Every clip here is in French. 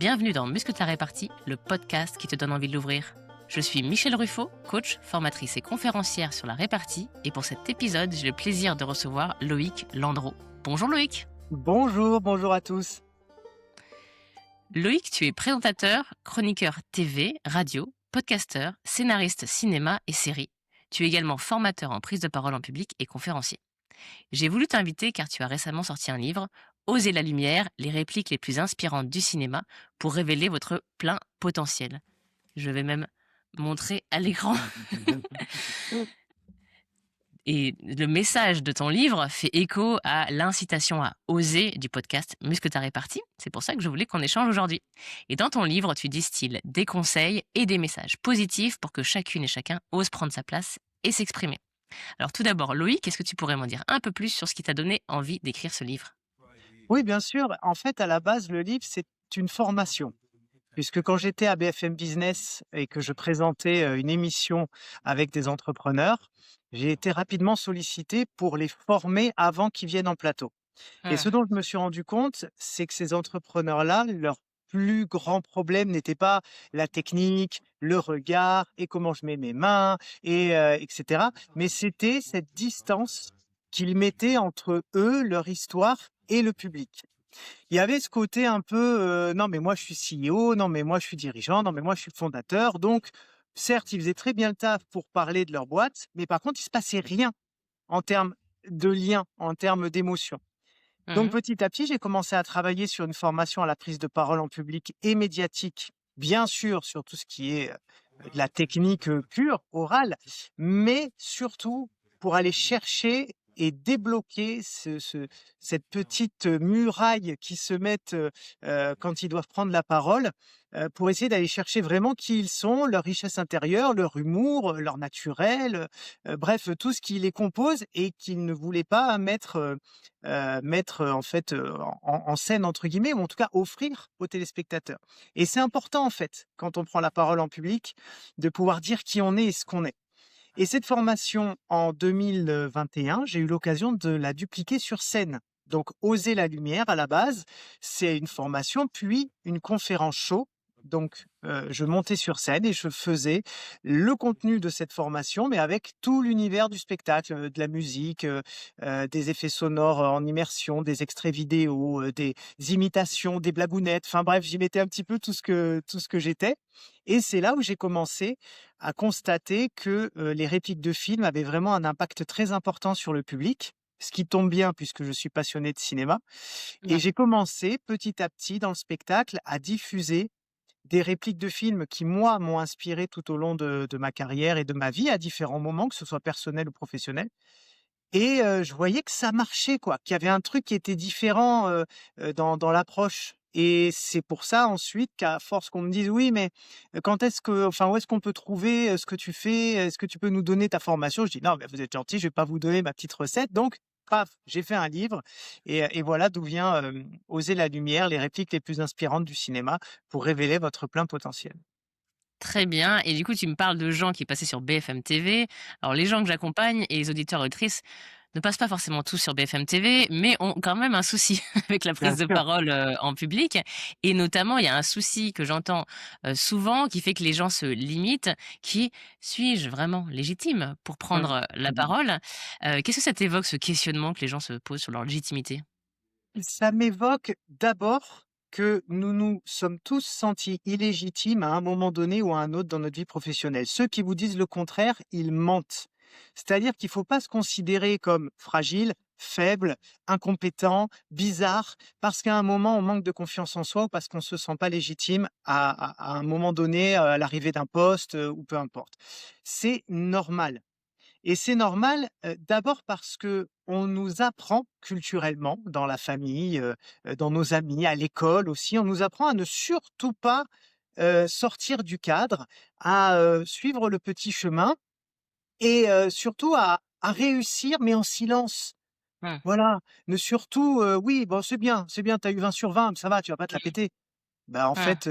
Bienvenue dans Muscle ta répartie, le podcast qui te donne envie de l'ouvrir. Je suis Michel Ruffo, coach, formatrice et conférencière sur la répartie, et pour cet épisode, j'ai le plaisir de recevoir Loïc Landreau. Bonjour Loïc. Bonjour à tous. Loïc, tu es présentateur, chroniqueur TV, radio, podcasteur, scénariste cinéma et séries. Tu es également formateur en prise de parole en public et conférencier. J'ai voulu t'inviter car tu as récemment sorti un livre, Osez la lumière, les répliques les plus inspirantes du cinéma pour révéler votre plein potentiel. Je vais même montrer à l'écran. Et le message de ton livre fait écho à l'incitation à oser du podcast Muscle ta répartie. C'est pour ça que je voulais qu'on échange aujourd'hui. Et dans ton livre, tu distilles des conseils et des messages positifs pour que chacune et chacun ose prendre sa place et s'exprimer. Alors tout d'abord, Loïc, est-ce que tu pourrais m'en dire un peu plus sur ce qui t'a donné envie d'écrire ce livre ? Oui, bien sûr. En fait, à la base, le livre, c'est une formation. Puisque quand j'étais à BFM Business et que je présentais une émission avec des entrepreneurs, j'ai été rapidement sollicité pour les former avant qu'ils viennent en plateau. Et ce dont je me suis rendu compte, c'est que ces entrepreneurs-là, leur plus grand problème n'était pas la technique, le regard et comment je mets mes mains, etc. Mais c'était cette distance qu'ils mettaient entre eux, leur histoire et le public. Il y avait ce côté un peu non mais moi je suis CEO, non mais moi je suis dirigeant, non mais moi je suis fondateur. Donc certes, ils faisaient très bien le taf pour parler de leur boîte, mais par contre, il se passait rien en termes de lien, en termes d'émotion. Donc petit à petit, j'ai commencé à travailler sur une formation à la prise de parole en public et médiatique, bien sûr sur tout ce qui est de la technique pure, orale, mais surtout pour aller chercher et débloquer cette petite muraille qui se mettent quand ils doivent prendre la parole, pour essayer d'aller chercher vraiment qui ils sont, leur richesse intérieure, leur humour, leur naturel, bref, tout ce qui les compose et qu'ils ne voulaient pas mettre en fait en scène entre guillemets, ou en tout cas offrir aux téléspectateurs. Et c'est important en fait, quand on prend la parole en public, de pouvoir dire qui on est et ce qu'on est. Et cette formation en 2021, j'ai eu l'occasion de la dupliquer sur scène. Donc, Oser la lumière, à la base, c'est une formation, puis une conférence show. Donc, je montais sur scène et je faisais le contenu de cette formation, mais avec tout l'univers du spectacle, de la musique, des effets sonores en immersion, des extraits vidéo, des imitations, des blagounettes. Enfin bref, j'y mettais un petit peu tout ce que j'étais. Et c'est là où j'ai commencé à constater que les répliques de films avaient vraiment un impact très important sur le public. Ce qui tombe bien puisque je suis passionné de cinéma. Et j'ai commencé petit à petit dans le spectacle à diffuser des répliques de films qui, moi, m'ont inspiré tout au long de ma carrière et de ma vie à différents moments, que ce soit personnel ou professionnel. Et je voyais que ça marchait, quoi, qu'il y avait un truc qui était différent dans l'approche. Et c'est pour ça ensuite qu'à force qu'on me dise: «Oui, mais où est-ce qu'on peut trouver ce que tu fais? Est-ce que tu peux nous donner ta formation?» Je dis: «Non, mais vous êtes gentil, je vais pas vous donner ma petite recette». Donc paf, j'ai fait un livre et voilà d'où vient, Oser la lumière, les répliques les plus inspirantes du cinéma pour révéler votre plein potentiel. Très bien. Et du coup, tu me parles de gens qui passaient sur BFM TV. Alors, les gens que j'accompagne et les auditeurs auditrices ne passent pas forcément tous sur BFM TV, mais ont quand même un souci avec la Bien prise de sûr. parole en public. Et notamment, il y a un souci que j'entends souvent qui fait que les gens se limitent, qui est, suis-je vraiment légitime pour prendre la parole? Qu'est-ce que ça t'évoque, ce questionnement que les gens se posent sur leur légitimité? Ça m'évoque d'abord que nous nous sommes tous sentis illégitimes à un moment donné ou à un autre dans notre vie professionnelle. Ceux qui vous disent le contraire, ils mentent. C'est-à-dire qu'il ne faut pas se considérer comme fragile, faible, incompétent, bizarre, parce qu'à un moment, on manque de confiance en soi ou parce qu'on ne se sent pas légitime à un moment donné, à l'arrivée d'un poste ou peu importe. C'est normal. Et c'est normal, d'abord parce que on nous apprend culturellement, dans la famille, dans nos amis, à l'école aussi, on nous apprend à ne surtout pas, sortir du cadre, à, suivre le petit chemin et surtout à réussir mais en silence. Mmh. Voilà, ne surtout, oui, bon, c'est bien, tu as eu 20 sur 20, ça va, tu vas pas te la péter. Bah, en Mmh. fait,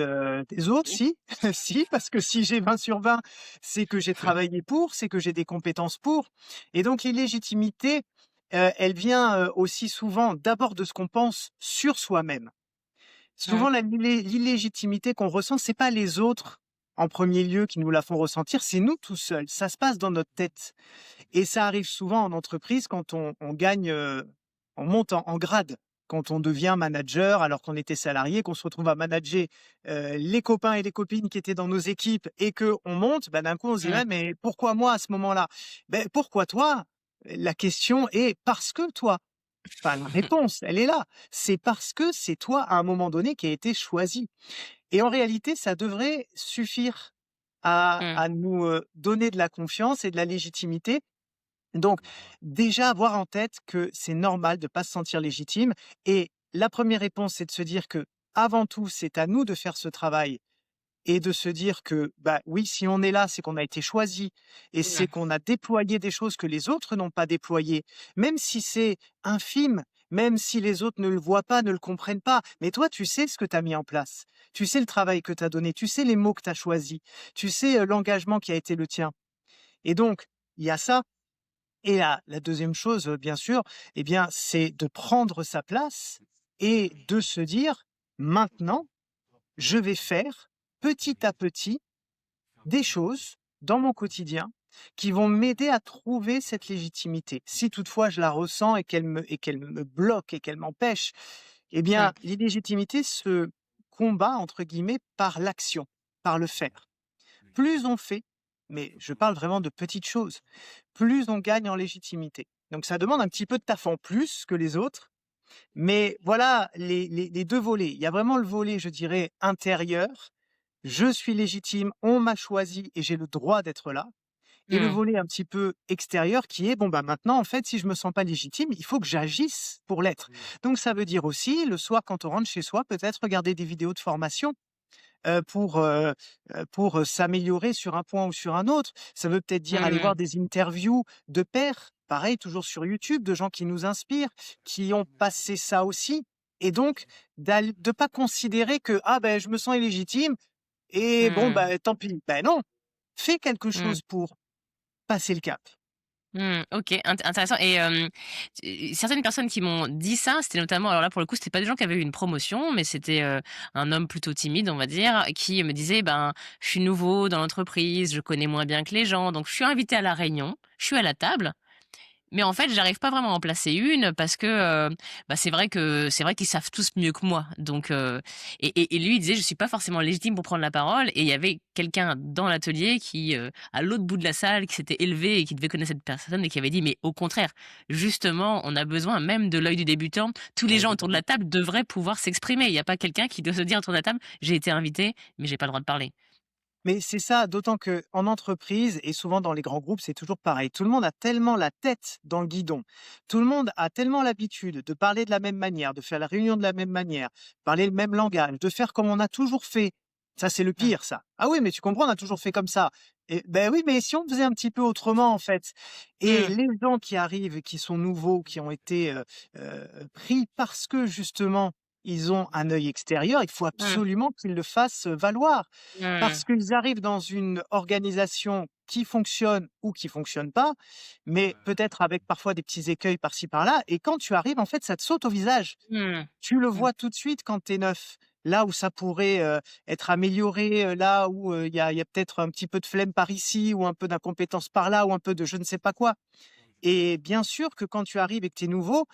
des autres, si, si, parce que si j'ai 20 sur 20, c'est que j'ai travaillé pour, c'est que j'ai des compétences pour. Et donc l'illégitimité, elle vient, aussi souvent d'abord de ce qu'on pense sur soi-même. Mmh. Souvent, l'illégitimité qu'on ressent, c'est pas les autres en premier lieu qui nous la font ressentir, c'est nous tout seuls. Ça se passe dans notre tête. Et ça arrive souvent en entreprise quand on gagne, on monte en grade. Quand on devient manager alors qu'on était salarié, qu'on se retrouve à manager, les copains et les copines qui étaient dans nos équipes et qu'on monte, bah, d'un coup on se dit: Mmh. «Ouais, mais pourquoi moi à ce moment-là?» Ben pourquoi toi? La question est parce que toi. Enfin, la réponse, elle est là. C'est parce que c'est toi, à un moment donné, qui a été choisi. Et en réalité, ça devrait suffire Mmh. à nous, donner de la confiance et de la légitimité. Donc, déjà avoir en tête que c'est normal de pas se sentir légitime et la première réponse, c'est de se dire que avant tout, c'est à nous de faire ce travail et de se dire que, bah, oui, si on est là, c'est qu'on a été choisi et c'est Mmh. qu'on a déployé des choses que les autres n'ont pas déployées, même si c'est infime, même si les autres ne le voient pas, ne le comprennent pas. Mais toi, tu sais ce que tu as mis en place. Tu sais le travail que tu as donné, tu sais les mots que tu as choisis, tu sais, l'engagement qui a été le tien. Et donc, il y a ça. Et la 2e chose, bien sûr, eh bien, c'est de prendre sa place et de se dire: «Maintenant, je vais faire petit à petit des choses dans mon quotidien qui vont m'aider à trouver cette légitimité. Si toutefois je la ressens et qu'elle me bloque et qu'elle m'empêche, eh Mmh. bien, l'illégitimité se combat entre guillemets par l'action, par le faire. Plus on fait, mais je parle vraiment de petites choses, plus on gagne en légitimité. Donc ça demande un petit peu de taf en plus que les autres, mais voilà les 2 volets. Il y a vraiment le volet, je dirais, intérieur. Je suis légitime, on m'a choisi et j'ai le droit d'être là. Et le Mmh. volet un petit peu extérieur qui est, bon, bah, maintenant, en fait, si je me sens pas légitime, il faut que j'agisse pour l'être. Donc ça veut dire aussi, le soir, quand on rentre chez soi, peut-être regarder des vidéos de formation, pour, s'améliorer sur un point ou sur un autre. Ça veut peut-être dire aller Mmh. voir des interviews de pairs, pareil, toujours sur YouTube, de gens qui nous inspirent, qui ont passé ça aussi et donc de pas considérer que: «Ah ben, je me sens illégitime et bon, Mmh. bah, tant pis». Ben non, fais quelque Mmh. chose pour passer le cap. Mmh. OK, intéressant et certaines personnes qui m'ont dit ça, c'était notamment alors là, pour le coup, c'était pas des gens qui avaient eu une promotion, mais c'était, un homme plutôt timide, on va dire, qui me disait: «Ben, je suis nouveau dans l'entreprise, je connais moins bien que les gens, donc je suis invité à la réunion, je suis à la table, mais en fait, j'arrive pas vraiment à en placer une parce que, bah, c'est vrai qu'ils savent tous mieux que moi. Donc, et lui, il disait: «Je suis pas forcément légitime pour prendre la parole» et il y avait quelqu'un dans l'atelier qui, à l'autre bout de la salle, qui s'était élevé et qui devait connaître cette personne et qui avait dit: «Mais au contraire, justement, on a besoin même de l'œil du débutant. Tous les gens autour de la table devraient pouvoir s'exprimer. Il y a pas quelqu'un qui doit se dire autour de la table: "J'ai été invité, mais j'ai pas le droit de parler"». Mais c'est ça, d'autant que en entreprise et souvent dans les grands groupes, c'est toujours pareil. Tout le monde a tellement la tête dans le guidon. Tout le monde a tellement l'habitude de parler de la même manière, de faire la réunion de la même manière, parler le même langage, de faire comme on a toujours fait. Ça, c'est le Mmh. pire, ça. Ah oui, mais tu comprends, on a toujours fait comme ça. Et ben oui, mais si on faisait un petit peu autrement, en fait. Et Mmh. les gens qui arrivent, qui sont nouveaux, qui ont été pris parce que justement, ils ont un œil extérieur, il faut Mmh. absolument qu'ils le fassent valoir. Mmh. Parce qu'ils arrivent dans une organisation qui fonctionne ou qui fonctionne pas, mais peut-être avec parfois des petits écueils par-ci par-là et quand tu arrives, en fait, ça te saute au visage. Mmh. Tu le Mmh. vois tout de suite quand tu es neuf. Là où ça pourrait, être amélioré, là où, il y a peut-être un petit peu de flemme par ici ou un peu d'incompétence par là ou un peu de je ne sais pas quoi. Et bien sûr que quand tu arrives et que tu es nouveau,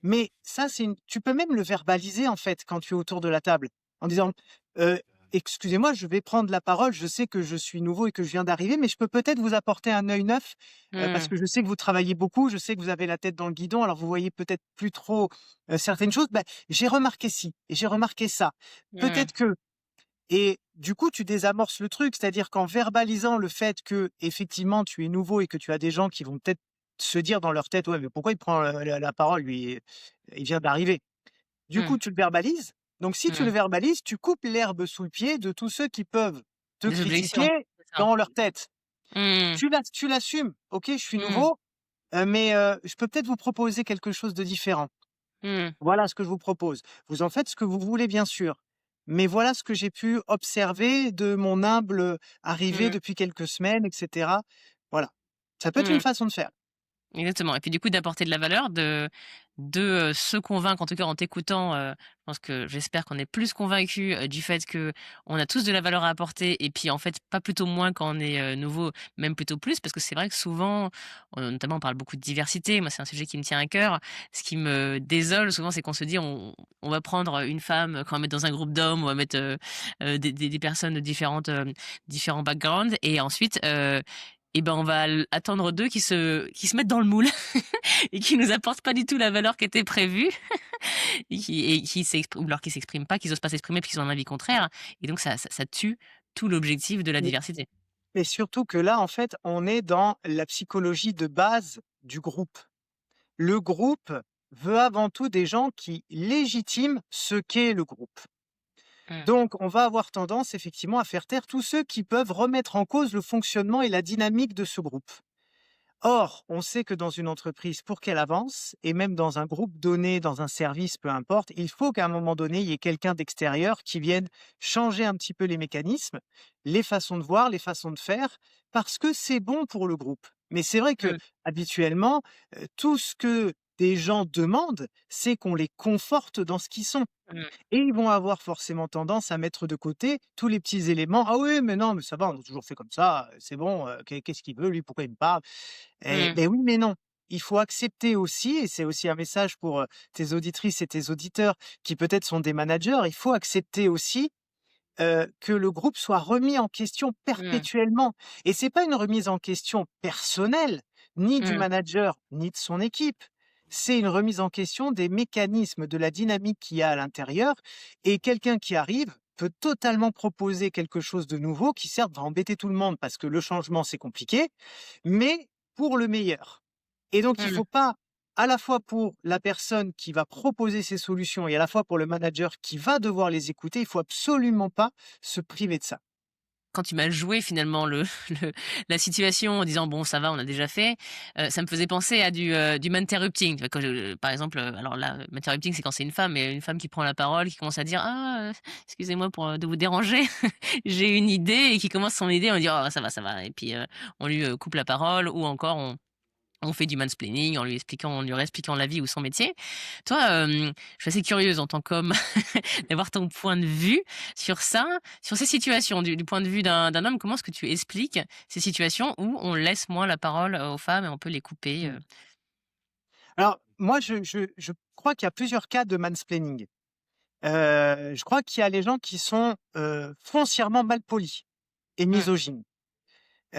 mais ça, c'est une tu peux même le verbaliser, en fait, quand tu es autour de la table, en disant: «Heu, excusez-moi, je vais prendre la parole. Je sais que je suis nouveau et que je viens d'arriver, mais je peux peut-être vous apporter un œil neuf, parce Mmh. que je sais que vous travaillez beaucoup, je sais que vous avez la tête dans le guidon, alors vous voyez peut-être plus trop, certaines choses. Bah, j'ai remarqué ci et j'ai remarqué ça. Mmh. Peut-être que» et du coup, tu désamorces le truc, c'est-à-dire qu'en verbalisant le fait que effectivement tu es nouveau et que tu as des gens qui vont peut-être se dire dans leur tête: «Ouais, mais pourquoi il prend la parole lui? Il vient d'arriver». Du coup, Mmh. tu le verbalises. Donc si tu le Mmh. verbalises, tu coupes l'herbe sous le pied de tous ceux qui peuvent te Des critiquer objections, c'est ça. dans leur tête. Mmh. Tu l'assumes: «OK, je suis Mmh. nouveau, mais je peux peut-être vous proposer quelque chose de différent. Mmh. Voilà ce que je vous propose. Vous en faites ce que vous voulez, bien sûr, mais voilà ce que j'ai pu observer de mon humble arrivée Mmh. depuis quelques semaines et cetera». Voilà. Ça peut être une Mmh. façon de faire. Exactement et puis du coup d'apporter de la valeur, de, se convaincre, en tout cas en t'écoutant, j'espère qu'on est plus convaincus, du fait qu'on a tous de la valeur à apporter et puis, en fait, pas plutôt moins quand on est, nouveau, même plutôt plus. Parce que c'est vrai que souvent, notamment on parle beaucoup de diversité, moi c'est un sujet qui me tient à cœur. Ce qui me désole souvent, c'est qu'on se dit: «On va prendre, une femme, qu'on va mettre dans un groupe d'hommes, on va mettre, des personnes de différents backgrounds et ensuite, et ben, on va attendre d'eux qui se mettent dans le moule et qui nous apportent pas du tout la valeur qui était prévue et qui s'expriment ou alors qui s'expriment pas, qui osent pas s'exprimer parce qu'ils ont un avis contraire et donc ça tue tout l'objectif de la Mais diversité. mais surtout que là, en fait, on est dans la psychologie de base du groupe. Le groupe veut avant tout des gens qui légitiment ce qu'est le groupe. Mmh. Donc, on va avoir tendance effectivement à faire taire tous ceux qui peuvent remettre en cause le fonctionnement et la dynamique de ce groupe. Or, on sait que dans une entreprise, pour qu'elle avance, et même dans un groupe donné, dans un service, peu importe, il faut qu'à un moment donné, il y ait quelqu'un d'extérieur qui vienne changer un petit peu les mécanismes, les façons de voir, les façons de faire, parce que c'est bon pour le groupe. Mais c'est vrai que Mmh. habituellement, tout ce que des gens demandent, c'est qu'on les conforte dans ce qu'ils sont. Mmh. Et ils vont avoir forcément tendance à mettre de côté tous les petits éléments. «Ah oui, mais non, mais ça va, on a toujours fait comme ça, c'est bon, qu'est-ce qu'il veut lui? Pourquoi il me parle?» Eh Mmh. beh, oui, mais non. Il faut accepter aussi, et c'est aussi un message pour, tes auditrices et tes auditeurs qui peut-être sont des managers, il faut accepter aussi, que le groupe soit remis en question Mmh. perpétuellement. Et c'est pas une remise en question personnelle, ni du Mmh. manager, ni de son équipe. C'est une remise en question des mécanismes, de la dynamique qu'il y a à l'intérieur, et quelqu'un qui arrive peut totalement proposer quelque chose de nouveau qui certes va embêter tout le monde parce que le changement, c'est compliqué, mais pour le meilleur. Et donc il Mmh. faut pas, à la fois pour la personne qui va proposer ces solutions et à la fois pour le manager qui va devoir les écouter, il faut absolument pas se priver de ça. Quand tu m'as joué finalement le la situation en disant: «Bon ça va, on a déjà fait», ça me faisait penser à du interrupting. Tu vois? Quand par exemple, alors là, interrupting, c'est quand c'est une femme, mais une femme qui prend la parole, qui commence à dire: «Ah, excusez-moi de vous déranger, j'ai une idée» et qui commence son idée, on dit: «Oh ça va» et puis, on lui, coupe la parole ou encore on fait du mansplaining en lui réexpliquant la vie ou son métier. Toi, je suis assez curieuse en tant qu'homme d'avoir ton point de vue sur ça, sur ces situations, du point de vue d'un homme. Comment est-ce que tu expliques ces situations où on laisse moins la parole, aux femmes et on peut les couper, Mmh. Alors moi je crois qu'il y a plusieurs cas de mansplaining. Je crois qu'il y a les gens qui sont, foncièrement malpolis et Mmh, misogynes.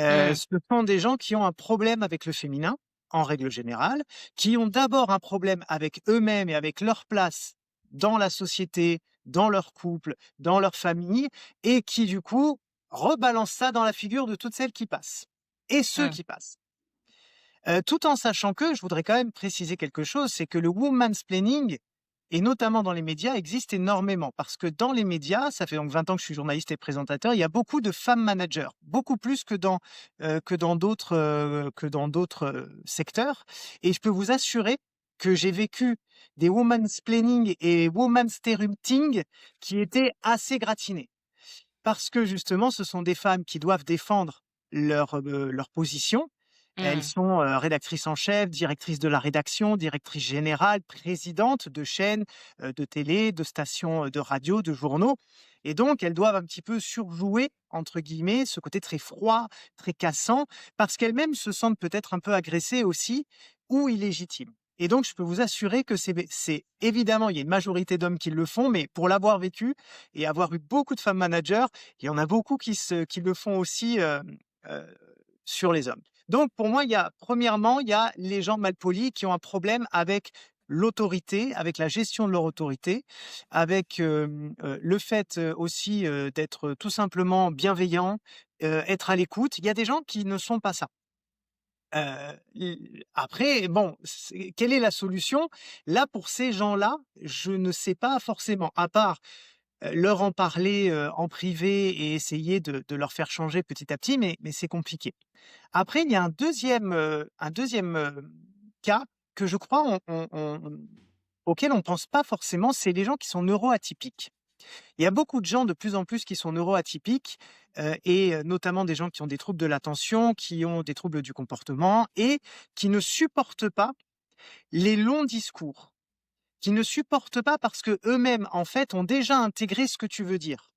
mmh, Ce sont des gens qui ont un problème avec le féminin, en règle générale, qui ont d'abord un problème avec eux-mêmes et avec leur place dans la société, dans leur couple, dans leur famille, et qui du coup rebalancent ça dans la figure de toutes celles qui passent et ceux mmh, qui passent. Tout en sachant que, je voudrais quand même préciser quelque chose, c'est que le womansplaining, et notamment dans les médias, existe énormément. Parce que dans les médias, ça fait donc 20 ans que je suis journaliste et présentateur, il y a beaucoup de femmes managers, beaucoup plus que dans d'autres, secteurs. Et je peux vous assurer que j'ai vécu des womansplaining et womansterrupting qui étaient assez gratinés. Parce que justement, ce sont des femmes qui doivent défendre leur position. Elles mmh, sont, rédactrices en chef, directrices de la rédaction, directrices générales, présidentes de chaînes, de télé, de stations, de radio, de journaux, et donc elles doivent un petit peu «surjouer» entre guillemets ce côté très froid, très cassant, parce qu'elles-mêmes se sentent peut-être un peu agressées aussi ou illégitimes. Et donc je peux vous assurer que c'est évidemment, il y a une majorité d'hommes qui le font, mais pour l'avoir vécu et avoir eu beaucoup de femmes managers, il y en a beaucoup qui le font aussi, heu, sur les hommes. Donc pour moi, il y a premièrement, il y a les gens malpolis qui ont un problème avec l'autorité, avec la gestion de leur autorité, avec, le fait, aussi, d'être tout simplement bienveillant, être à l'écoute. Il y a des gens qui ne sont pas ça. L Après bon, c'est quelle est la solution? Là, pour ces gens-là, je ne sais pas forcément, à part, leur en parler, en privé et essayer de leur faire changer petit à petit, mais c'est compliqué. Après, il y a un deuxième cas que je crois auquel on pense pas forcément, c'est les gens qui sont neuroatypiques. Il y a beaucoup de gens de plus en plus qui sont neuroatypiques, notamment des gens qui ont des troubles de l'attention, qui ont des troubles du comportement et qui ne supportent pas les longs discours qui ne supportent pas parce que eux-mêmes, en fait, ont déjà intégré ce que tu veux dire.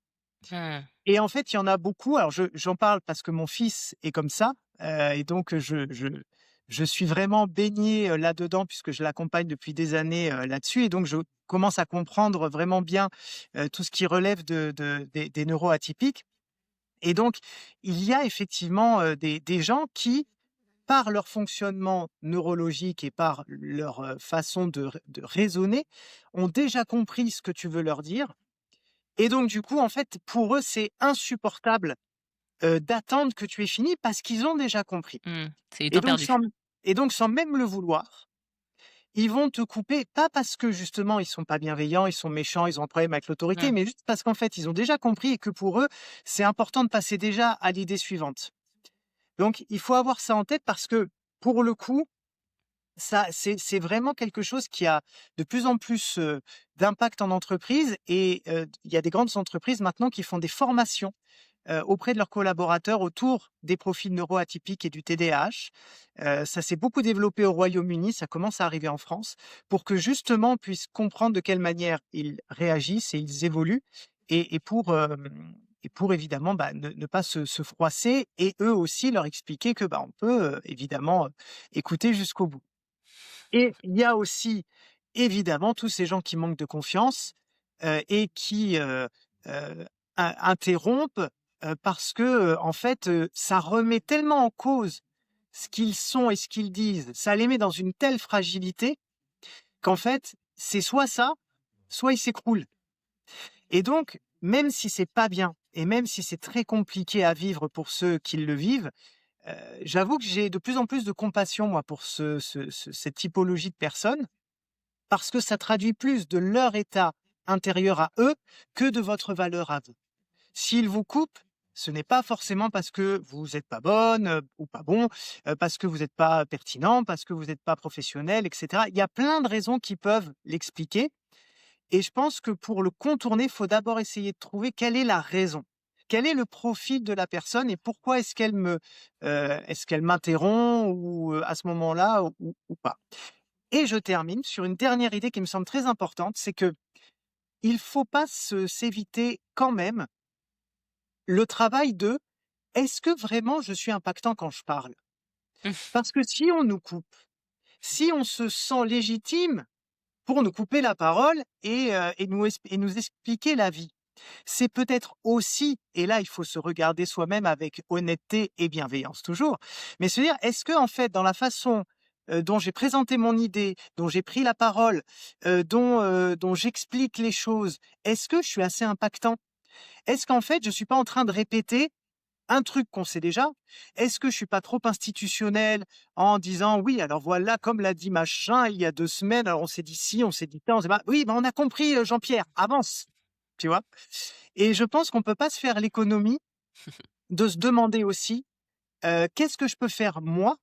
Mmh. Et en fait, il y en a beaucoup. Alors, j'en parle parce que mon fils est comme ça, et donc je suis vraiment baigné là-dedans puisque je l'accompagne depuis des années là-dessus, et donc je commence à comprendre vraiment bien tout ce qui relève des neuroatypiques. Et donc, il y a effectivement des gens qui, par leur fonctionnement neurologique et par leur façon de raisonner, ont déjà compris ce que tu veux leur dire. Et donc, du coup, en fait, pour eux, c'est insupportable d'attendre que tu aies fini parce qu'ils ont déjà compris. Mmh. C'est du Et temps donc, perdu. sans même le vouloir, ils vont te couper, pas parce que justement ils sont pas bienveillants, ils sont méchants, ils ont un problème avec l'autorité, Mmh. mais juste parce qu'en fait, ils ont déjà compris et que pour eux, c'est important de passer déjà à l'idée suivante. Donc, il faut avoir ça en tête parce que, pour le coup, ça, c'est vraiment quelque chose qui a de plus en plus d'impact en entreprise, et il y a des grandes entreprises maintenant qui font des formations auprès de leurs collaborateurs autour des profils neuroatypiques et du TDAH. Ça s'est beaucoup développé au Royaume-Uni, ça commence à arriver en France, pour que justement on puisse comprendre de quelle manière ils réagissent et ils évoluent, et pour évidemment ne pas se froisser, et eux aussi leur expliquer que on peut évidemment écouter jusqu'au bout. Et il y a aussi évidemment tous ces gens qui manquent de confiance et qui interrompent parce que en fait ça remet tellement en cause ce qu'ils sont et ce qu'ils disent, ça les met dans une telle fragilité qu'en fait c'est soit ça, soit ils s'écroulent. Et donc, même si c'est pas bien et même si c'est très compliqué à vivre pour ceux qui le vivent, j'avoue que j'ai de plus en plus de compassion, moi, pour cette typologie de personnes, parce que ça traduit plus de leur état intérieur à eux que de votre valeur à vous. S'ils vous coupent, ce n'est pas forcément parce que vous n'êtes pas bonne ou pas bon, parce que vous n'êtes pas pertinent, parce que vous n'êtes pas professionnel, etc. Il y a plein de raisons qui peuvent l'expliquer, et je pense que pour le contourner, il faut d'abord essayer de trouver quelle est la raison. Quel est le profil de la personne et pourquoi est-ce qu'elle m'interrompt ou à ce moment-là ou pas. Et je termine sur une dernière idée qui me semble très importante, c'est que il faut pas s'éviter quand même le travail de: «Est-ce que vraiment je suis impactant quand je parle?» Parce que si on nous coupe, si on se sent légitime pour nous couper la parole et nous expliquer la vie, c'est peut-être aussi, et là il faut se regarder soi-même avec honnêteté et bienveillance toujours, mais se dire: «Est-ce que en fait dans la façon dont j'ai présenté mon idée, dont j'ai pris la parole, dont j'explique les choses, est-ce que je suis assez impactant? Est-ce qu'en fait je suis pas en train de répéter un truc qu'on sait déjà? Est-ce que je suis pas trop institutionnel en disant: «Oui, alors voilà, comme l'a dit machin il y a 2 semaines, alors on s'est dit ci, on s'est dit ça, on s'est pas» «Oui, on a compris, Jean-Pierre, avance!» Tu vois? Et je pense qu'on peut pas se faire l'économie de se demander aussi, qu'est-ce que je peux faire moi,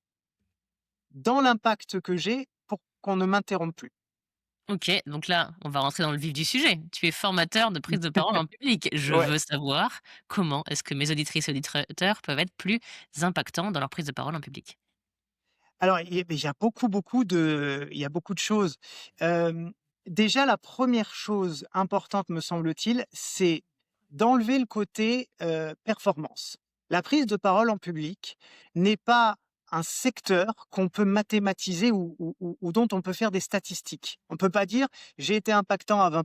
dans l'impact que j'ai, pour qu'on ne m'interrompe plus? OK, donc là, on va rentrer dans le vif du sujet. Tu es formateur de prise de parole en public. Je Ouais. veux savoir comment est-ce que mes auditrices et auditeurs peuvent être plus impactants dans leur prise de parole en public? Alors il y a beaucoup de choses. Hem, Déjà la première chose importante me semble-t-il, c'est d'enlever le côté, performance. La prise de parole en public n'est pas un secteur qu'on peut mathématiser ou dont on peut faire des statistiques. On peut pas dire: «J'ai été impactant à 20,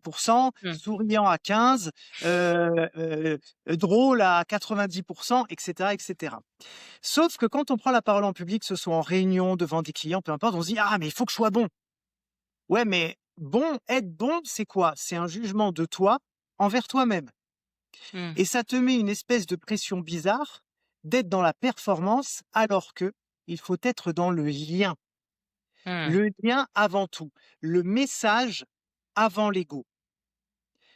Mmh. souriant à 15, drôle à 90», et cetera et cetera. Sauf que quand on prend la parole en public, que ce soit en réunion, devant des clients, peu importe, on se dit: «Ah mais il faut que je sois bon». Ouais, mais bon, être bon, c'est quoi? C'est un jugement de toi envers toi-même, Mmh. et ça te met une espèce de pression bizarre d'être dans la performance alors que il faut être dans le lien. Mmh. Le lien avant tout, le message avant l'ego.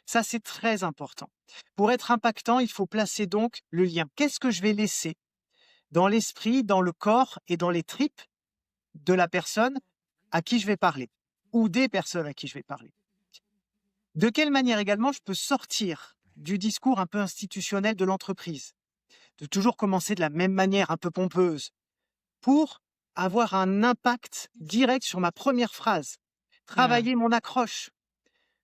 Ça, c'est très important. Pour être impactant, il faut placer donc le lien. Qu'est-ce que je vais laisser dans l'esprit, dans le corps et dans les tripes de la personne à qui je vais parler, ou des personnes à qui je vais parler? De quelle manière également je peux sortir du discours un peu institutionnel de l'entreprise, de toujours commencer de la même manière un peu pompeuse, pour avoir un impact direct sur ma première phrase, Mmh. travailler mon accroche.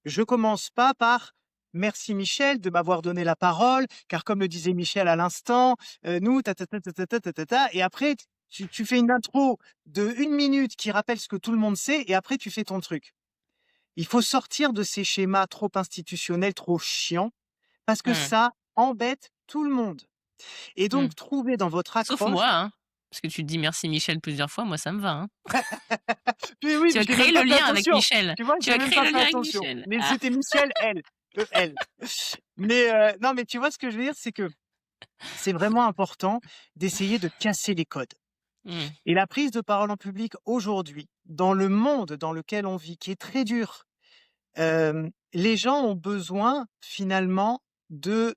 Je commence pas par merci Michel de m'avoir donné la parole, car comme le disait Michel à l'instant, nous, ta, ta, ta, ta, ta, ta, ta, ta, ta, et après, tu fais une intro de 1 minute qui rappelle ce que tout le monde sait, et après, tu fais ton truc. Il faut sortir de ces schémas trop institutionnels, trop chiants, parce que Mmh. ça embête tout le monde. Et Mmh. donc, trouver dans votre Sauf accroche. moi, hein, parce que tu dis merci Michel plusieurs fois, moi ça me va, hein. Puis oui, Tu as j'ai même créé le pas fait lien avec attention. Michel. Tu vois, Tu j'ai as même créé pas le fait lien avec attention. Michel. Mais Ah! c'était Michel, elle, elle. Mais non, mais tu vois ce que je veux dire, c'est que c'est vraiment important d'essayer de casser les codes. Mmh. Et la prise de parole en public aujourd'hui, dans le monde dans lequel on vit, qui est très dur, les gens ont besoin finalement de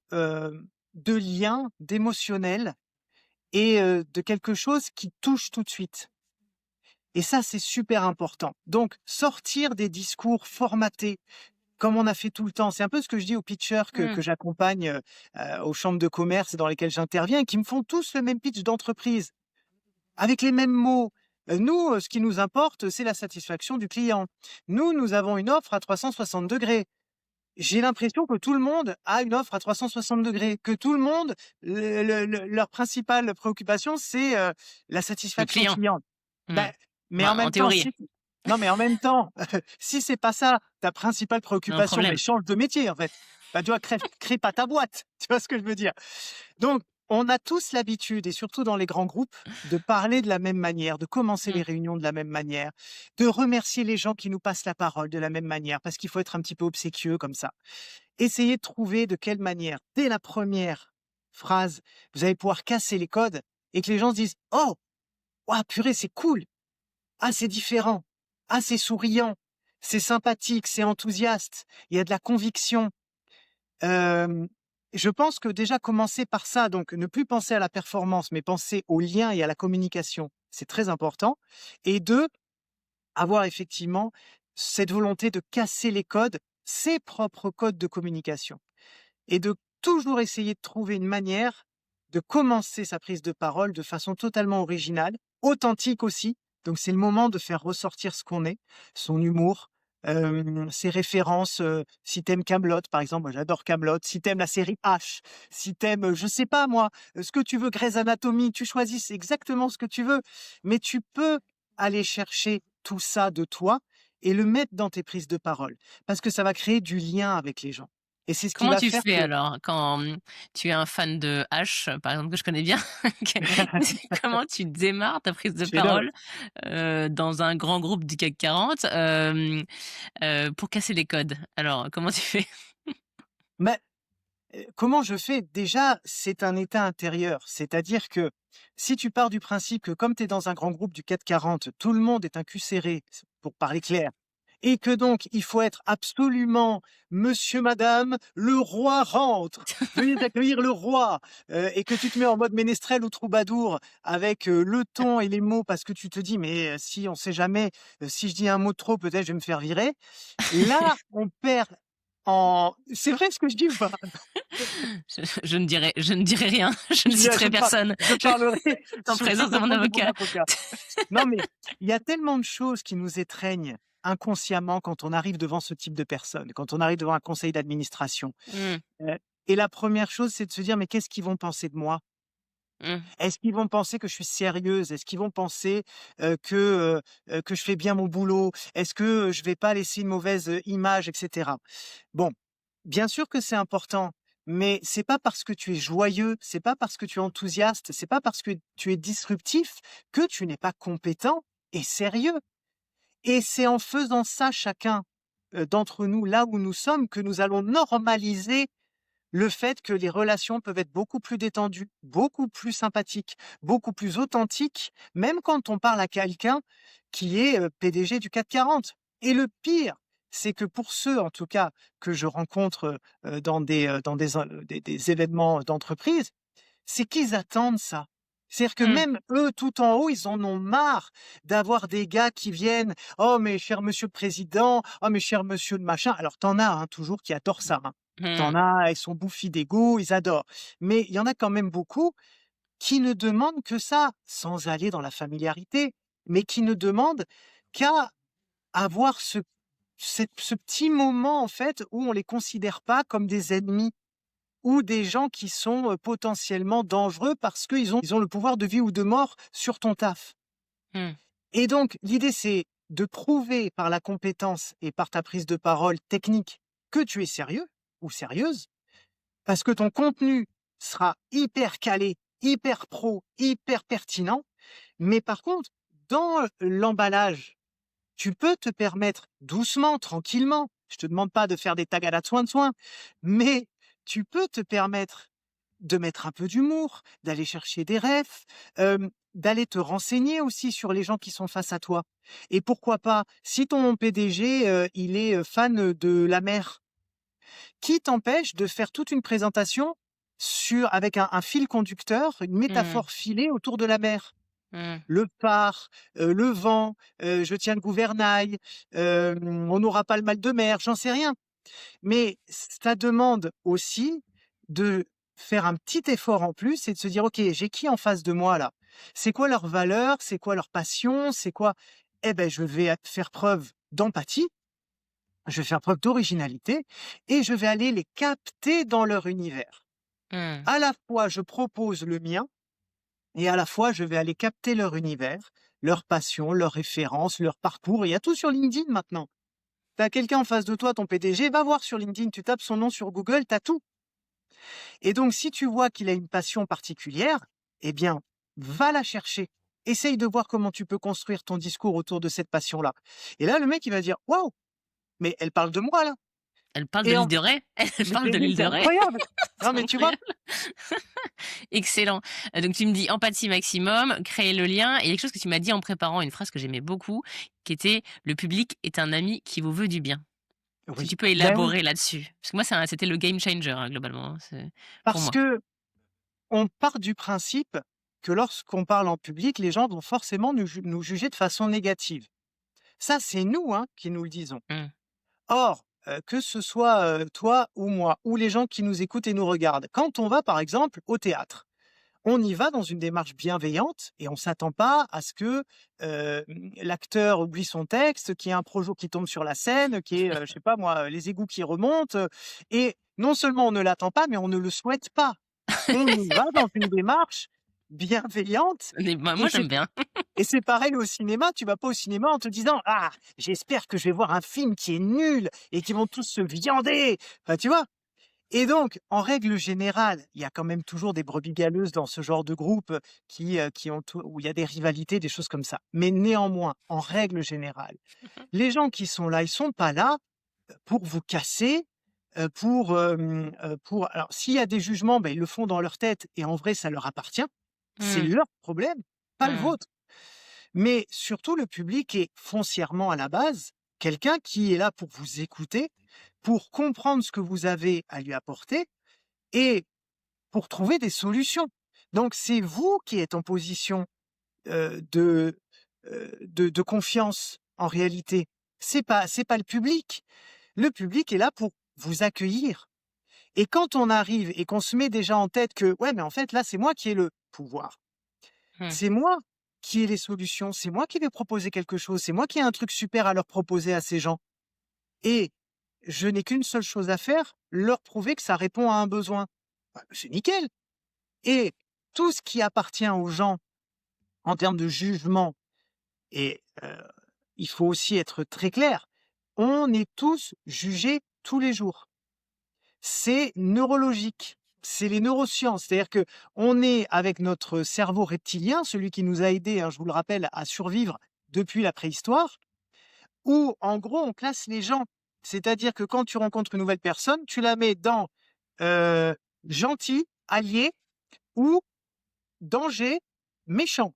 liens, d'émotionnel et de quelque chose qui touche tout de suite. Et ça, c'est super important. Donc, sortir des discours formatés, comme on a fait tout le temps. C'est un peu ce que je dis aux pitchers que Mmh. que j'accompagne, aux chambres de commerce dans lesquelles j'interviens, qui me font tous le même pitch d'entreprise, avec les mêmes mots. Nous, ce qui nous importe, c'est la satisfaction du client. Nous avons une offre à 360°. J'ai l'impression que tout le monde a une offre à 360°, que tout le monde, leur principale préoccupation, c'est, la Le satisfaction client. client. Mmh. Bah, mais en Bah, en même temps, théorie, si non, mais en même temps, si c'est pas ça ta principale il y a un préoccupation, mais problème. change de métier, en fait. Bah, tu vois, crée pas ta boîte. Tu vois ce que je veux dire? Donc, on a tous l'habitude et surtout dans les grands groupes, de parler de la même manière, de commencer les Mmh. réunions de la même manière, de remercier les gens qui nous passent la parole de la même manière, parce qu'il faut être un petit peu obséquieux comme ça. Essayez de trouver de quelle manière, dès la première phrase, vous allez pouvoir casser les codes et que les gens se disent: «Oh! Waouh, purée, c'est cool! Ah, c'est différent! Ah, c'est souriant! C'est sympathique, c'est enthousiaste, il y a de la conviction». Hem, je pense que déjà commencer par ça, donc ne plus penser à la performance, mais penser au lien et à la communication, c'est très important. Et 2, avoir effectivement cette volonté de casser les codes, ses propres codes de communication et de toujours essayer de trouver une manière de commencer sa prise de parole de façon totalement originale, authentique aussi. Donc c'est le moment de faire ressortir ce qu'on est, son humour, ses références, si t'aimes Kaamelott par exemple, moi j'adore Kaamelott, si t'aimes la série H, si t'aimes, je sais pas moi, ce que tu veux, Grey's Anatomy, tu choisis exactement ce que tu veux, mais tu peux aller chercher tout ça de toi et le mettre dans tes prises de parole, parce que ça va créer du lien avec les gens et c'est ce qui Comment va tu faire fais que alors quand, tu es un fan de H, par exemple, que je connais bien? Comment tu démarres ta prise de chef-d'œuvre. parole, dans un grand groupe du CAC 40, pour casser les codes? Alors, comment tu fais? Mais, comment je fais? Déjà, c'est un état intérieur. C'est-à-dire que si tu pars du principe que comme tu es dans un grand groupe du CAC 40, tout le monde est un cul serré, pour parler clair, et que donc il faut être absolument monsieur, madame, le roi rentre, veuillez accueillir le roi, et que tu te mets en mode ménestrel ou troubadour avec, le ton et les mots parce que tu te dis: «Mais, si on sait jamais, si je dis un mot de trop, peut-être je vais me faire virer». Là, on perd en c'est vrai ce que je dis ou pas? Je ne dirai rien, je ne Je citerai personne. je Je parlerai en sous présence de mon l'épaule de mon avocat. avocat. Non, mais il y a tellement de choses qui nous étreignent inconsciemment quand on arrive devant ce type de personnes, quand on arrive devant un conseil d'administration. Mmh, Heu et la première chose, c'est de se dire: «Mais qu'est-ce qu'ils vont penser de moi? mmh, Est-ce qu'ils vont penser que je suis sérieuse? Est-ce qu'ils vont penser, que je fais bien mon boulot? Est-ce que je vais pas laisser une mauvaise, image?» et cetera. Bon, bien sûr que c'est important, mais c'est pas parce que tu es joyeux, c'est pas parce que tu es enthousiaste, c'est pas parce que tu es disruptif que tu n'es pas compétent et sérieux. Et c'est en faisant ça chacun, d'entre nous, là où nous sommes, que nous allons normaliser le fait que les relations peuvent être beaucoup plus détendues, beaucoup plus sympathiques, beaucoup plus authentiques, même quand on parle à quelqu'un qui est, PDG du CAC 40. Et le pire, c'est que pour ceux, en tout cas, que je rencontre, dans des événements d'entreprise, c'est qu'ils attendent ça. C'est-à-dire que mmh, même eux, tout en haut, ils en ont marre d'avoir des gars qui viennent: «Oh mais cher monsieur le président, oh mais cher monsieur le machin». Alors tu en as, hein, toujours qui adorent ça, hein. Tu mmh. en as, ils sont bouffis d'ego, ils adorent. Mais il y en a quand même beaucoup qui ne demandent que ça, sans aller dans la familiarité. mais qui ne demandent qu'à avoir ce petit moment, en fait, où on les considère pas comme des ennemis ou des gens qui sont potentiellement dangereux parce qu'ils ont le pouvoir de vie ou de mort sur ton taf. Mmh. Et donc, l'idée, c'est de prouver par la compétence et par ta prise de parole technique que tu es sérieux ou sérieuse, parce que ton contenu sera hyper calé, hyper pro, hyper pertinent. Mais par contre, dans l'emballage, tu peux te permettre doucement, tranquillement, je te demande pas de faire des tagadas de soin, mais tu peux te permettre de mettre un peu d'humour, d'aller chercher des refs, d'aller te renseigner aussi sur les gens qui sont face à toi. Et pourquoi pas, si ton PDG, il est fan de la mer, qui t'empêche de faire toute une présentation avec un fil conducteur, une Mmh. métaphore filée autour de la mer? Mmh. Le phare, le vent, je tiens le gouvernail, on n'aura pas le mal de mer, j'en sais rien. Mais ça demande aussi de faire un petit effort en plus et de se dire: «OK, j'ai qui en face de moi là? C'est quoi leurs valeurs? C'est quoi leur passion? C'est quoi?» Eh ben, je vais faire preuve d'empathie, je vais faire preuve d'originalité et je vais aller les capter dans leur univers. Mmh. À la fois, je propose le mien et à la fois, je vais aller capter leur univers, leurs passions, leurs références, leur parcours. Il y a tout sur LinkedIn maintenant. Tu as quelqu'un en face de toi, ton PDG, va voir sur LinkedIn, tu tapes son nom sur Google, tu as tout. Et donc, si tu vois qu'il a une passion particulière, eh bien, va la chercher. Essaye de voir comment tu peux construire ton discours autour de cette passion-là. Et là, le mec, il va dire: «Waouh, mais elle parle de moi là!» Elle parle de Et l'île en de Ré? Elle mais parle de l'île c'est de Ré? incroyable! Non, C'est mais tu vois? incroyable. Excellent. Donc tu me dis empathie maximum, créer le lien et quelque chose que tu m'as dit en préparant, une phrase que j'aimais beaucoup, qui était: «Le public est un ami qui vous veut du bien». Si Oui, tu peux ben oui, élaborer là-dessus? Parce que moi, c'était le game changer, hein, globalement, hein, c'est pour parce moi. que on part du principe que lorsqu'on parle en public, les gens vont forcément nous juger de façon négative. Ça, c'est nous, hein, qui nous le disons. Mmh. Or, que ce soit, toi ou moi, ou les gens qui nous écoutent et nous regardent, quand on va, par exemple, au théâtre, on y va dans une démarche bienveillante et on s'attend pas à ce que, l'acteur oublie son texte, qu'il y ait un projo qui tombe sur la scène, qu'il y ait, je sais pas moi, les égouts qui remontent, et non seulement on ne l'attend pas, mais on ne le souhaite pas. On y va dans une démarche bienveillante Mais bah, et moi, j'aime bien. c'est pareil au cinéma, tu vas pas au cinéma en te disant: «Ah, j'espère que je vais voir un film qui est nul et qu'ils vont tous se viander!» Enfin, tu vois? Et donc, en règle générale, il y a quand même toujours des brebis galeuses dans ce genre de groupe, qui ont où il y a des rivalités, des choses comme ça. Mais néanmoins, en règle générale, les gens qui sont là, ils sont pas là, pour vous casser, pour alors s'il y a des jugements, ben, ils le font dans leur tête et en vrai, ça leur appartient. C'est Mmh. leur problème, pas le Mmh. vôtre. Mais surtout, le public est foncièrement, à la base, quelqu'un qui est là pour vous écouter, pour comprendre ce que vous avez à lui apporter et pour trouver des solutions. Donc c'est vous qui êtes en position, de confiance, en réalité. C'est pas le public. Le public est là pour vous accueillir et quand on arrive et qu'on se met déjà en tête que: «Ouais, mais en fait, là, c'est moi qui ai le pouvoir. Mmh. C'est moi qui ai les solutions, c'est moi qui vais proposer quelque chose, c'est moi qui ai un truc super à leur proposer à ces gens et je n'ai qu'une seule chose à faire, leur prouver que ça répond à un besoin». Bah, c'est nickel et tout ce qui appartient aux gens en termes de jugement et il faut aussi être très clair, on est tous jugés tous les jours. C'est neurologique, c'est les neurosciences. C'est-à-dire que on est avec notre cerveau reptilien, celui qui nous a aidés, hein, je vous le rappelle, à survivre depuis la préhistoire, où en gros on classe les gens. C'est-à-dire que quand tu rencontres une nouvelle personne, tu la mets dans, gentil, allié ou danger, méchant,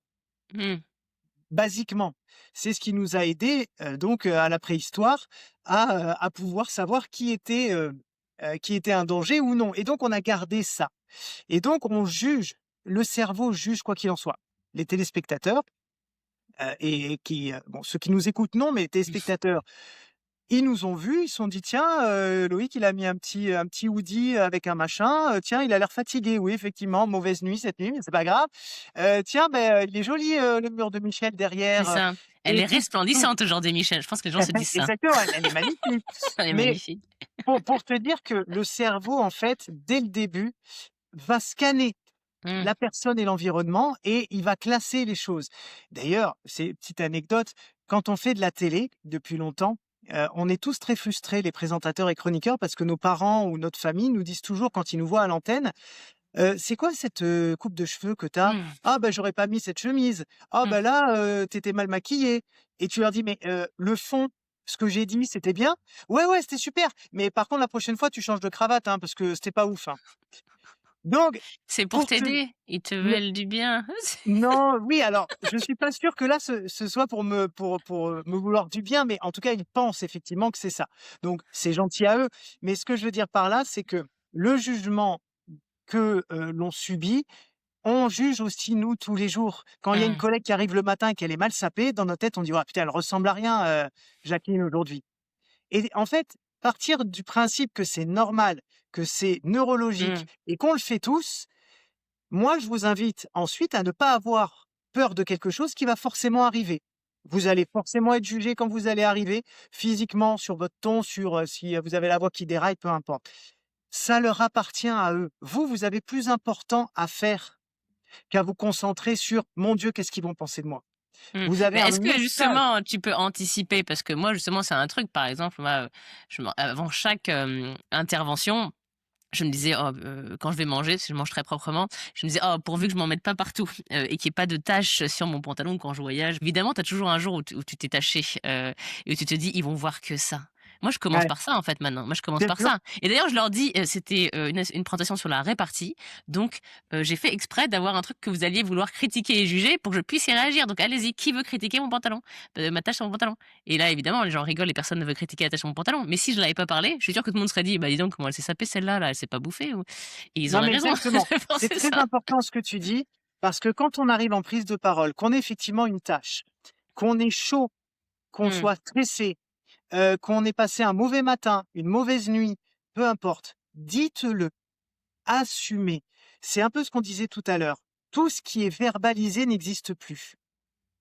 Mmh. basiquement. C'est ce qui nous a aidés, donc à la préhistoire à pouvoir savoir qui était un danger ou non et donc on a gardé ça et donc on juge, le cerveau juge quoi qu'il en soit. Les téléspectateurs, et qui, bon ceux qui nous écoutent non, mais les téléspectateurs Ils nous ont vus, ils se sont dit: «Tiens, Loïc, il a mis un petit hoodie avec un machin, tiens, il a l'air fatigué». Oui, effectivement, mauvaise nuit cette nuit, mais c'est pas grave. «Tiens, il est joli, le mur de Michel C'est derrière», ça. Elle et est tout resplendissante aujourd'hui, Michel. Je pense que les gens se disent ça. exactement, elle est magnifique. Elle est Mais magnifique. pour te dire que le cerveau, en fait, dès le début, va scanner Mmh. la personne et l'environnement et il va classer les choses. D'ailleurs, c'est petite anecdote, quand on fait de la télé depuis longtemps, on est tous très frustrés, les présentateurs et chroniqueurs, parce que nos parents ou notre famille nous disent toujours quand ils nous voient à l'antenne: «C'est quoi cette, coupe de cheveux que tu as? Mmh. Ah bah, j'aurais pas mis cette chemise. Ah Mmh. bah là, tu mal maquillée», et tu leur dis: «Mais, le fond, ce que j'ai dit, c'était bien?» «Ouais, ouais, c'était super, mais par contre la prochaine fois tu changes de cravate, hein, parce que c'était pas ouf, hein». Donc C'est pour pour te t'aider. Ils te veulent du bien. non, oui, alors, je suis pas sûr que là, ce soit pour me vouloir du bien, mais en tout cas, ils pensent effectivement que c'est ça. Donc c'est gentil à eux, mais ce que je veux dire par là, c'est que le jugement que, l'on subit, on juge aussi nous tous les jours. Quand il y a une Mmh. collègue qui arrive le matin et qu'elle est mal sapée, dans notre tête, on dit: «Oh putain, elle ressemble à rien, Jacqueline aujourd'hui», et en fait, partir du principe que c'est normal, que c'est neurologique Mmh. et qu'on le fait tous, moi, je vous invite ensuite à ne pas avoir peur de quelque chose qui va forcément arriver. Vous allez forcément être jugé quand vous allez arriver, physiquement, sur votre ton, sur, si, vous avez la voix qui déraille, peu importe. Ça leur appartient à eux. Vous, vous avez plus important à faire qu'à vous concentrer sur: «Mon Dieu, qu'est-ce qu'ils vont penser de moi?» Mmh. Vous avez Mais un est-ce que message. justement tu peux anticiper? Parce que moi justement c'est un truc par exemple, moi, avant chaque, intervention, je me disais: «Oh, quand je vais manger», parce que je mange très proprement, je me disais: «Oh pourvu que je m'en mette pas partout, et qu'il y ait pas de taches sur mon pantalon quand je voyage». Évidemment, tu as toujours un jour où tu t'es taché, et où tu te dis: «Ils vont voir que ça». Moi je commence Ouais, par ça en fait maintenant, moi je commence bien par sûr. ça et d'ailleurs je leur dis, c'était, une présentation sur la répartie, donc j'ai fait exprès d'avoir un truc que vous alliez vouloir critiquer et juger pour que je puisse y réagir, donc allez-y, qui veut critiquer mon pantalon? Ma tache sur mon pantalon? Et là évidemment les gens rigolent et personne ne veut critiquer la tache sur mon pantalon, mais si je l'avais pas parlé, je suis sûre que tout le monde serait dit: «Bah dis donc comment elle s'est sapée celle-là là, elle s'est pas bouffée ou» et ils Non, auraient mais raison exactement. de C'est penser très ça. important ce que tu dis, parce que quand on arrive en prise de parole, qu'on ait effectivement une tâche, qu'on est chaud, qu'on Mmh. soit stressé, qu'on ait passé un mauvais matin, une mauvaise nuit, peu importe, dites-le, assumez. C'est un peu ce qu'on disait tout à l'heure. Tout ce qui est verbalisé n'existe plus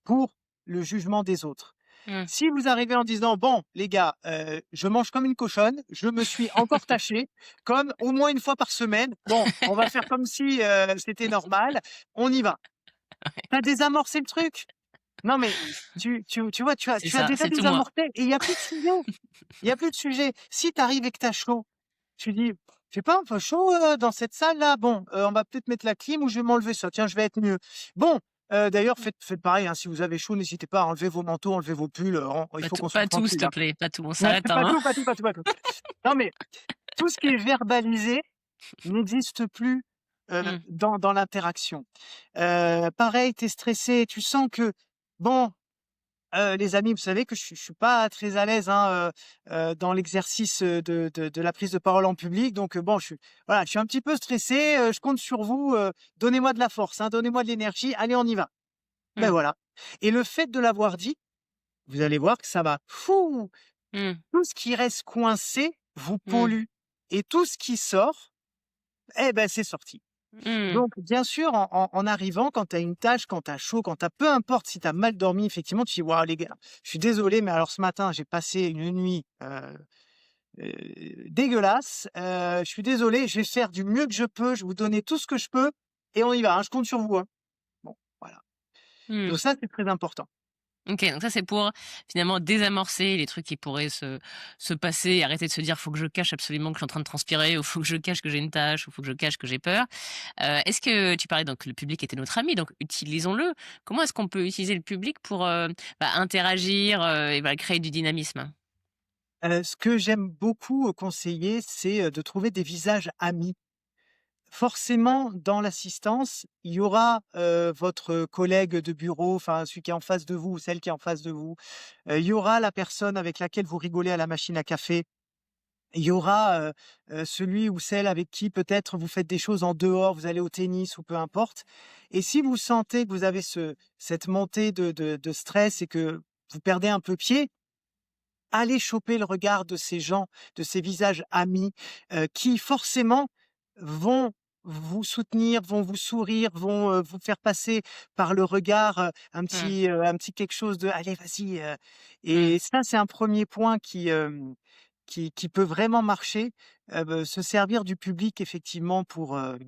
pour le jugement des autres. Mmh. Si vous arrivez en disant: «Bon les gars, je mange comme une cochonne, je me suis encore taché, comme au moins une fois par semaine. Bon, on va faire comme si, c'était normal, on y va». Tu as désamorcé le truc. Non mais tu vois, C'est tu as ça, déjà c'est tout moi. désamorcé et il y a plus de sujet. Il y a plus de sujet. Si tu arrives et que tu as chaud, tu dis: «Je sais pas, un peu chaud, dans cette salle-là. Bon, on va peut-être mettre la clim ou je vais m'enlever ça. Tiens, je vais être mieux. Bon, d'ailleurs, faites pareil, hein, si vous avez chaud, n'hésitez pas à enlever vos manteaux, enlever vos pulls, il faut qu'on soit Pas tout s'il tranquille, te hein». plaît, pas tout, on Ouais, s'arrête à pas un. tout, pas tout, pas tout, pas tout. Non, mais tout ce qui est verbalisé n'existe plus, Mmh. dans l'interaction. Pareil, tu es stressé, tu sens que bon, les amis, vous savez que je suis pas très à l'aise, hein, dans l'exercice, de la prise de parole en public, donc bon, je suis un petit peu stressé, je compte sur vous, donnez-moi de la force, hein, donnez-moi de l'énergie, allez, on y va. Ben Mmh. voilà, et le fait de l'avoir dit, vous allez voir que ça va, fou, Mmh. tout ce qui reste coincé vous Mmh. pollue et tout ce qui sort, eh ben, c'est sorti. Mmh. Donc, bien sûr, en arrivant, quand tu as une tâche, quand tu as chaud, quand tu as peu importe si tu as mal dormi, effectivement, tu dis: «Waouh les gars, je suis désolé, mais alors ce matin, j'ai passé une nuit, dégueulasse, je suis désolé, je vais faire du mieux que je peux, je vais vous donner tout ce que je peux et on y va, hein, je compte sur vous, hein». Bon, voilà. Mmh. Donc ça, c'est très important. OK, donc ça, c'est pour finalement désamorcer les trucs qui pourraient se passer et arrêter de se dire: «Faut que je cache absolument que je suis en train de transpirer» ou «Faut que je cache que j'ai une tache» ou «Faut que je cache que j'ai peur». Est-ce que tu parlais donc que le public était notre ami, donc utilisons-le. Comment est-ce qu'on peut utiliser le public pour, interagir, et voilà, créer du dynamisme? Ce que j'aime beaucoup, conseiller, c'est, de trouver des visages amis. Forcément, dans l'assistance, il y aura, votre collègue de bureau, enfin celui qui est en face de vous ou celle qui est en face de vous. Il y aura la personne avec laquelle vous rigolez à la machine à café. Il y aura, celui ou celle avec qui peut-être vous faites des choses en dehors, vous allez au tennis ou peu importe, et si vous sentez que vous avez cette montée de stress et que vous perdez un peu pied, allez choper le regard de ces gens, de ces visages amis, qui forcément vont vous soutenir, vont vous sourire, vont, vous faire passer par le regard, Mmh. un petit quelque chose de: «Allez, vas-y», Mmh. et ça, c'est un premier point qui peut vraiment marcher, se servir du public effectivement heu,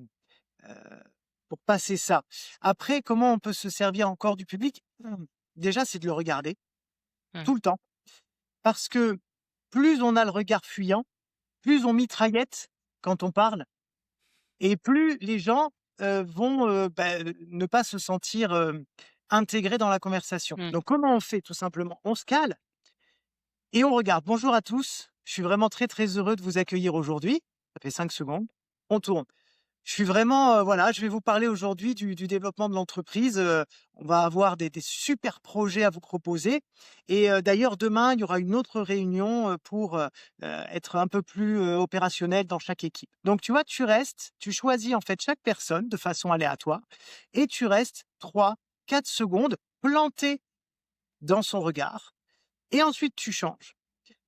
pour passer ça. Après, comment on peut se servir encore du public? Déjà, c'est de le regarder Mmh. tout le temps, parce que plus on a le regard fuyant, plus on mitraillette quand on parle et plus les gens, vont, ne pas se sentir, intégrés dans la conversation. Mmh. Donc comment on fait? Tout simplement, on se cale et on regarde. «Bonjour à tous, je suis vraiment très, très heureux de vous accueillir aujourd'hui». Ça fait 5 secondes, on tourne. Je suis vraiment, voilà, je vais vous parler aujourd'hui du développement de l'entreprise, on va avoir des super projets à vous proposer et d'ailleurs demain, il y aura une autre réunion, pour, être un peu plus, opérationnel dans chaque équipe. Donc tu vois, tu restes, tu choisis en fait chaque personne de façon aléatoire et tu restes 3, 4 secondes planté dans son regard et ensuite tu changes,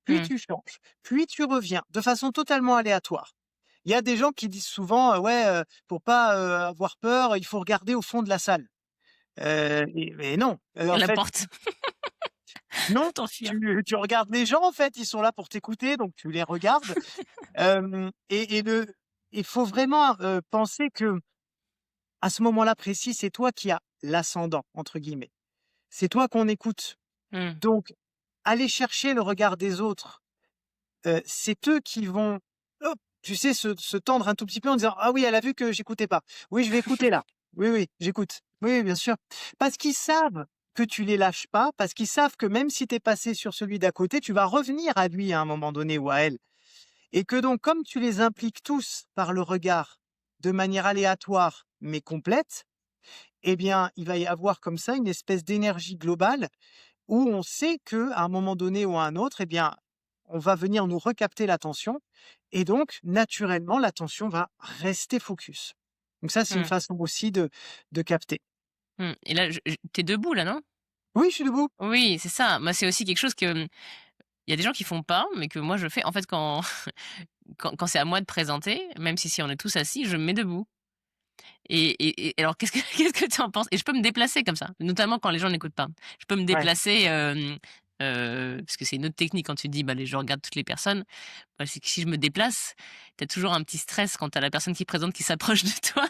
puis Mmh. tu changes, puis tu reviens de façon totalement aléatoire. Il y a des gens qui disent souvent, «Ouais, pour pas, avoir peur, il faut regarder au fond de la salle». Mais non, Et en la fait, porte non, pour t'enfuir. tu regardes les gens, en fait, ils sont là pour t'écouter, donc tu les regardes. Hem et le Il faut vraiment, penser que à ce moment-là précis, c'est toi qui as «l'ascendant» entre guillemets. C'est toi qu'on écoute. Mmh. Donc aller chercher le regard des autres, c'est eux qui vont, hop, tu sais, se tendre un tout petit peu en disant: «Ah oui, elle a vu que j'écoutais pas. Oui, je vais écouter là. Oui, oui, j'écoute. Oui, oui, bien sûr». Parce qu'ils savent que tu les lâches pas, parce qu'ils savent que même si tu es passé sur celui d'à côté, tu vas revenir à lui à un moment donné ou à elle et que donc comme tu les impliques tous par le regard de manière aléatoire mais complète, eh bien, il va y avoir comme ça une espèce d'énergie globale où on sait que à un moment donné ou à un autre, eh bien, on va venir nous recapter l'attention et donc naturellement l'attention va rester focus. Donc ça, c'est une Mmh. façon aussi de capter. Mmh. Et là, je tu debout là, non? «Oui, je suis debout». Oui, c'est ça. Moi, c'est aussi quelque chose que, il y a des gens qui font pas, mais que moi je fais. En fait, quand quand c'est à moi de présenter, même si on est tous assis, je me mets debout. Et alors qu'est-ce que qu'est-ce que tu en penses? Et je peux me déplacer comme ça, notamment quand les gens n'écoutent pas. Je peux me Ouais. déplacer, parce que c'est une autre technique quand tu dis: «Bah, les gens regardent toutes les personnes». Bah, c'est que si je me déplace, tu as toujours un petit stress quand tu as la personne qui présente qui s'approche de toi,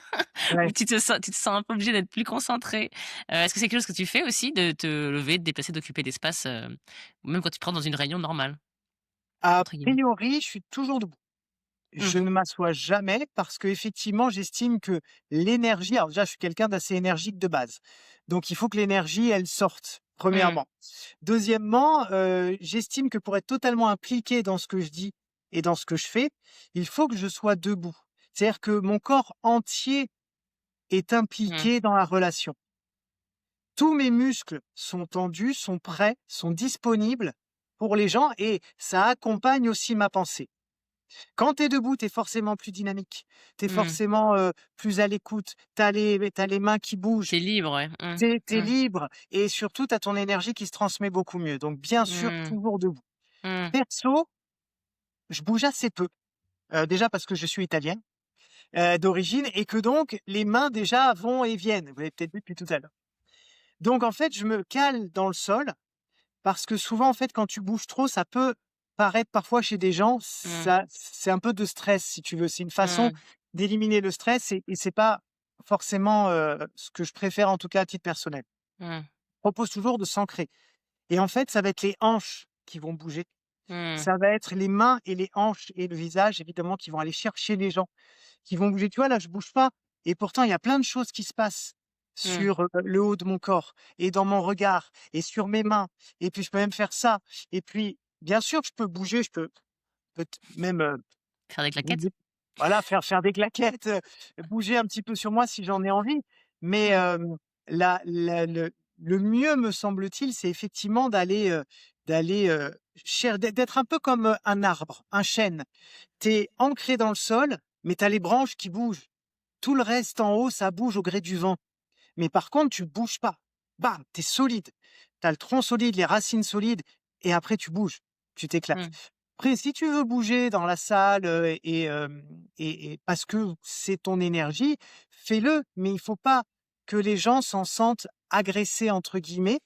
où Ouais. tu te sens un peu obligé d'être plus concentré. Est-ce que c'est quelque chose que tu fais aussi, de te lever, de te déplacer, d'occuper l'espace, ou même quand tu prends dans une réunion normale, A entre guillemets? priori, je suis toujours debout. Mmh. Je ne m'assois jamais parce qu'effectivement, j'estime que l'énergie, alors déjà, je suis quelqu'un d'assez énergique de base. Donc il faut que l'énergie, elle sorte, Mmh. premièrement. Deuxièmement, j'estime que pour être totalement impliqué dans ce que je dis et dans ce que je fais, il faut que je sois debout. C'est-à-dire que mon corps entier est Mmh. impliqué dans la relation. Tous mes muscles sont tendus, sont prêts, sont disponibles pour les gens et ça accompagne aussi ma pensée. Quand tu es debout, tu es forcément plus dynamique, tu es Mmh. forcément, plus à l'écoute, tu les mains qui bougent, Tu libre, ouais. Mmh. tu es Mmh. libre et surtout tu as ton énergie qui se transmet beaucoup mieux. Donc bien sûr, Mmh. toujours debout. Mmh. Perso, je bouge assez peu, déjà parce que je suis italien, d'origine et que donc les mains déjà vont et viennent. Vous l'avez peut-être vu depuis tout à l'heure. Donc en fait, je me cale dans le sol parce que souvent, en fait, quand tu bouges trop, ça peut paraître parfois chez des gens, Mmh. ça c'est un peu de stress si tu veux. C'est une façon Mmh. d'éliminer le stress et c'est pas forcément, ce que je préfère en tout cas à titre personnel. Mmh. Je propose toujours de s'ancrer et en fait, ça va être les hanches qui vont bouger. Mmh. Ça va être les mains et les hanches et le visage évidemment qui vont aller chercher les gens, qui vont bouger. Tu vois, là, je bouge pas et pourtant il y a plein de choses qui se passent Mmh. sur, le haut de mon corps et dans mon regard et sur mes mains et puis je peux même faire ça et puis bien sûr que je peux bouger, je peux peut même, Faire des claquettes? bouger voilà, faire des claquettes, bouger un petit peu sur moi si j'en ai envie. Mais, Mmh. la le mieux me semble-t-il, c'est effectivement d'aller, d'être un peu comme, un arbre, un chêne. Tu es ancré dans le sol, mais tu as les branches qui bougent. Tout le reste en haut, ça bouge au gré du vent. Mais par contre, tu bouges pas. Bam, tu es solide. Tu as le tronc solide, les racines solides et après tu bouges. tu t'éclates. Mmh. Après, si tu veux bouger dans la salle, et parce que c'est ton énergie, fais-le, mais il faut pas que les gens s'en sentent «agressés» entre guillemets,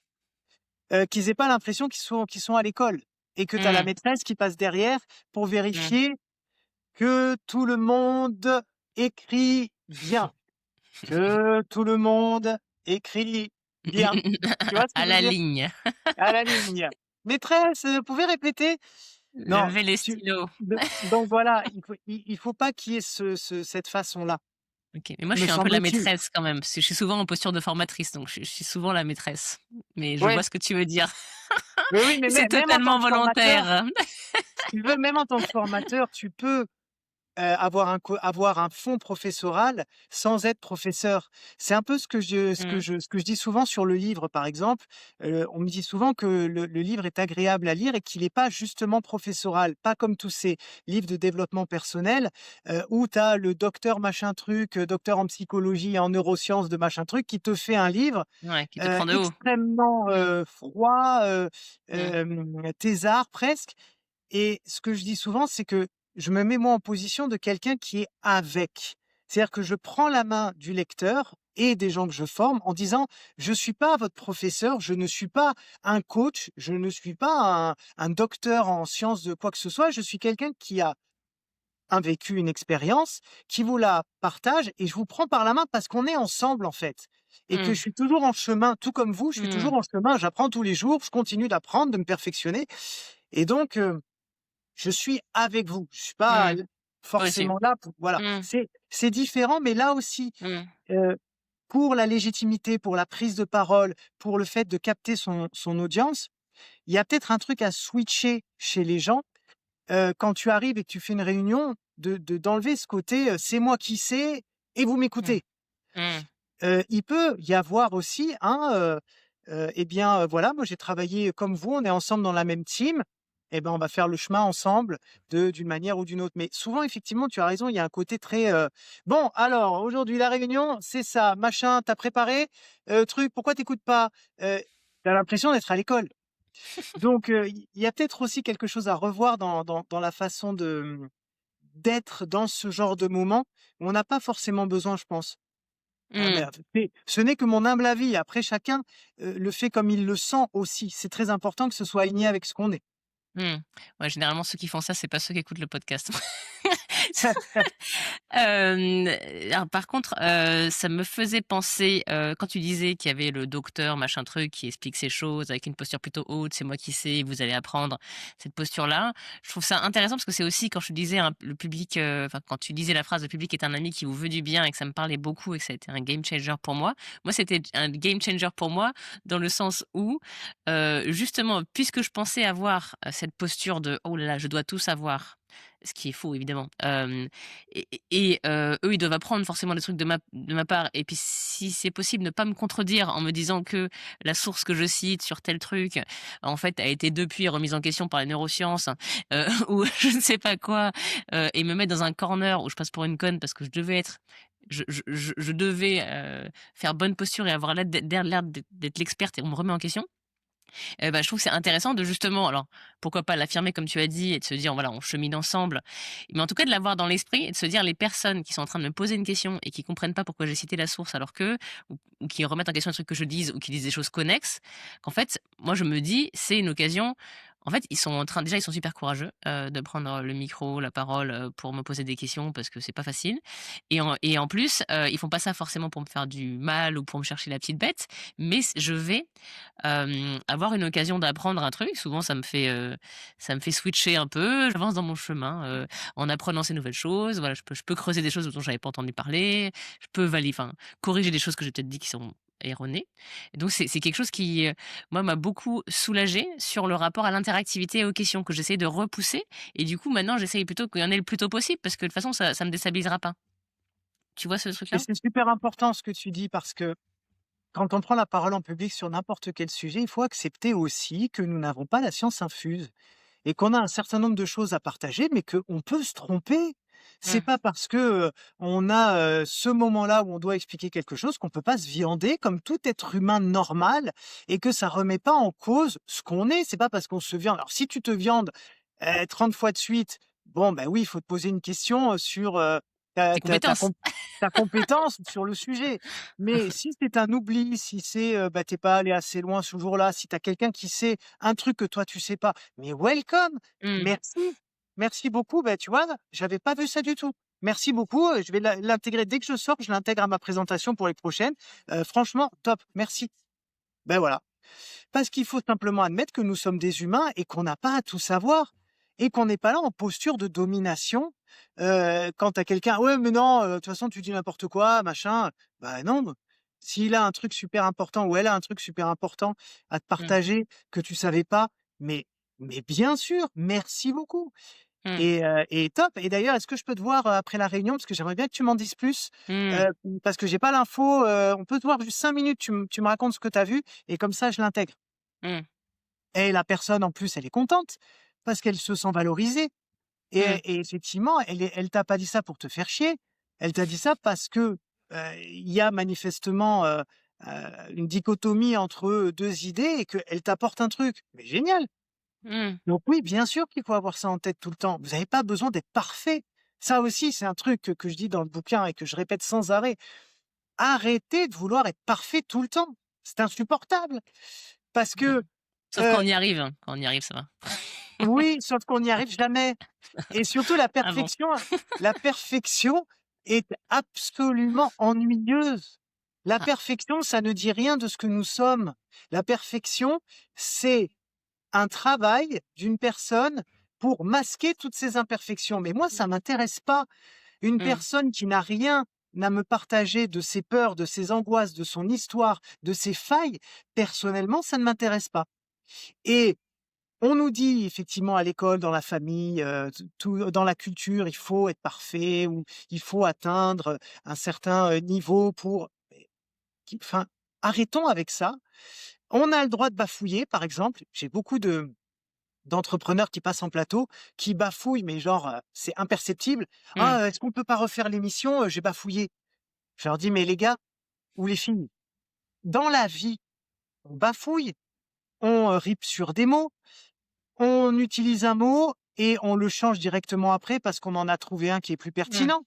qu'ils aient pas l'impression qu'ils sont à l'école et que tu as la Mmh. maîtresse qui passe derrière pour Mmh. vérifier que tout le monde écrit bien, que tout le monde écrit bien. Tu vois ce que À je veux la dire? ligne. À la ligne. «Maîtresse, vous pouvez répéter?» Non, Levez les tu stylos. donc voilà, il faut pas qu'il y ait cette façon-là, OK, mais moi, je me suis un peu la semble-t-il. maîtresse quand même, parce que je suis souvent en posture de formatrice, donc je suis souvent la maîtresse. Mais je vois Ouais, ce que tu veux dire. mais oui, mais C'est même en tant totalement que formateur, volontaire. si tu veux, même en tant que formateur, tu peux avoir un fond professoral sans être professeur. C'est un peu Mmh. ce que je dis souvent sur le livre, par exemple. On me dit souvent que le livre est agréable à lire et qu'il est pas justement professoral, pas comme tous ces livres de développement personnel, où tu as le docteur machin truc, docteur en psychologie et en neurosciences de machin truc qui te fait un livre, Ouais, qui te prend de haut. extrêmement, Mmh. froid, Mmh. thésard presque. Et ce que je dis souvent, c'est que je me mets moi en position de quelqu'un qui est avec. C'est-à-dire que je prends la main du lecteur et des gens que je forme en disant: «Je suis pas votre professeur, je ne suis pas un coach, je ne suis pas un docteur en sciences de quoi que ce soit, je suis quelqu'un qui a un vécu, une expérience, qui vous la partage et je vous prends par la main parce qu'on est ensemble, en fait, et que Mmh. je suis toujours en chemin, tout comme vous, je suis toujours Mmh. en chemin, j'apprends tous les jours, je continue d'apprendre, de me perfectionner et donc je suis avec vous. Je suis pas Mmh. l Moi aussi. forcément là pour voilà. Mmh. C'est différent, mais là aussi, Mmh. heu, pour la légitimité, pour la prise de parole, pour le fait de capter son audience, il y a peut-être un truc à switcher chez les gens, quand tu arrives et que tu fais une réunion, d'enlever ce côté, «C'est moi qui sais et vous Mmh. m'écoutez». Mmh. Il peut y avoir aussi eh bien, voilà, moi j'ai travaillé comme vous, on est ensemble dans la même team, et ben, on va faire le chemin ensemble d'une manière ou d'une autre. Mais souvent, effectivement, tu as raison, il y a un côté très, «Bon alors aujourd'hui la réunion, c'est ça, machin, t'as préparé? Truc, pourquoi t'écoutes pas?» Tu l'impression d'être à l'école. Donc il y a peut-être aussi quelque chose à revoir dans la façon d'être dans ce genre de moment où on n'a pas forcément besoin, je pense. Ah Mmh. mais ce n'est que mon humble avis. Après chacun, le fait comme il le sent aussi. C'est très important que ce soit aligné avec ce qu'on est. Mmh. Ouais, généralement, ceux qui font ça, c'est pas ceux qui écoutent le podcast. Alors par contre, ça me faisait penser, quand tu disais qu'il y avait le docteur machin truc qui explique ces choses avec une posture plutôt haute, c'est moi qui sais, vous allez apprendre, cette posture-là. Je trouve ça intéressant parce que c'est aussi quand je te disais, hein, le public, enfin quand tu disais la phrase: «Le public est un ami qui vous veut du bien» et que ça me parlait beaucoup et que ça a été un game changer pour moi. Moi, c'était un game changer pour moi dans le sens où, justement, puisque je pensais avoir, cette posture de: «Oh là là, je dois tout savoir», ce qui est faux évidemment, eux, ils doivent apprendre forcément des trucs de ma part et puis si c'est possible, ne pas me contredire en me disant que la source que je cite sur tel truc, en fait, a été depuis remise en question par les neurosciences, ou je ne sais pas quoi, et me mettre dans un corner où je passe pour une conne parce que je devais, faire bonne posture et avoir l'air d'être l'experte et on me remet en question. Bah, je trouve que c'est intéressant de justement alors, pourquoi pas l'affirmer comme tu as dit et de se dire: «Voilà, on chemine ensemble». Mais en tout cas de l'avoir dans l'esprit et de se dire: «Les personnes qui sont en train de me poser une question et qui comprennent pas pourquoi j'ai cité la source alors que» ou qui remettent en question les trucs que je dise ou qui disent des choses connexes, qu'en fait, moi je me dis: «C'est une occasion». En fait, ils sont en train déjà, ils sont super courageux, de prendre le micro, la parole, pour me poser des questions parce que c'est pas facile et en plus, ils font pas ça forcément pour me faire du mal ou pour me chercher la petite bête, mais je vais avoir une occasion d'apprendre un truc, souvent ça me fait switcher un peu, j'avance dans mon chemin, en apprenant ces nouvelles choses. Voilà, je peux creuser des choses dont j'avais pas entendu parler, je peux corriger des choses que j'ai peut-être dit qui sont erronées. Et donc c'est quelque chose qui, moi, m'a beaucoup soulagée sur le rapport à l'interactivité et aux questions que j'essaie de repousser et du coup, maintenant, j'essaye plutôt qu'il y en ait le plus tôt possible parce que de toute façon, ça me déstabilisera pas. Tu vois ce Et truc-là? c'est super important ce que tu dis parce que quand on prend la parole en public sur n'importe quel sujet, il faut accepter aussi que nous n'avons pas la science infuse et qu'on a un certain nombre de choses à partager, mais qu'on peut se tromper. C'est Mmh. pas parce que, on a, ce moment-là où on doit expliquer quelque chose qu'on peut pas se viander comme tout être humain normal et que ça remet pas en cause ce qu'on est. C'est pas parce qu'on se viande alors si tu te viandes, 30 fois de suite, bon, ben oui, il faut te poser une question, sur, ta Tes ta ta compétences. com ta compétence sur le sujet. Mais si c'est un oubli, si c'est, bah, tu pas allé assez loin ce jour-là, si tu as quelqu'un qui sait un truc que toi tu sais pas, mais welcome! Mmh. Merci, merci beaucoup. Ben tu vois, j'avais pas vu ça du tout. Merci beaucoup, je vais l'intégrer dès que je sors, je l'intègre à ma présentation pour les prochaines. Franchement, top, merci. Ben voilà. Parce qu'il faut simplement admettre que nous sommes des humains et qu'on n'a pas à tout savoir et qu'on n'est pas là en posture de domination. Quand tu as quelqu'un: «Ouais, mais non, de toute façon, tu dis n'importe quoi, machin». Bah non, s'il a un truc super important ou elle a un truc super important à te Mmh. partager que tu savais pas, mais bien sûr, merci beaucoup Mmh. et top et d'ailleurs, est-ce que je peux te voir, après la réunion? Parce que j'aimerais bien que tu m'en dises plus, Mmh. heu, parce que j'ai pas l'info, on peut te voir juste 5 minutes, tu me racontes ce que tu as vu et comme ça je l'intègre. Mmh. Et la personne en plus, elle est contente parce qu'elle se sent valorisée Mmh. et effectivement, elle t'a pas dit ça pour te faire chier. Elle t'a dit ça parce que, il y a manifestement, une dichotomie entre, 2 idées et qu'elle t'apporte un truc. Mais génial! Mmh. Donc oui, bien sûr qu'il faut avoir ça en tête tout le temps. Vous n'avez pas besoin d'être parfait. Ça aussi, c'est un truc que je dis dans le bouquin et que je répète sans arrêt. Arrêtez de vouloir être parfait tout le temps. C'est insupportable parce Mmh. que, Sauf quand on y arrive, hein. Quand on y arrive, ça va. oui, sauf qu'on n'y arrive jamais et surtout Ah bon? la perfection est absolument ennuyeuse. La Ah. perfection, ça ne dit rien de ce que nous sommes. La perfection, c'est un travail d'une personne pour masquer toutes ses imperfections. Mais moi, ça m'intéresse pas. Une Mmh. personne qui n'a rien à me partager de ses peurs, de ses angoisses, de son histoire, de ses failles, personnellement, ça ne m'intéresse pas et on nous dit effectivement à l'école, dans la famille, tout dans la culture, il faut être parfait ou il faut atteindre, un certain, niveau pour mais enfin, arrêtons avec ça. On a le droit de bafouiller, par exemple. J'ai beaucoup d'entrepreneurs qui passent en plateau, qui bafouillent, mais genre, c'est imperceptible. Mmh. «Ah, est-ce qu'on peut pas refaire l'émission? J'ai bafouillé». Je leur dis: «Mais les gars ou les filles, dans la vie, on bafouille, on, rip sur des mots, on utilise un mot et on le change directement après parce qu'on en a trouvé un qui est plus Mmh. pertinent.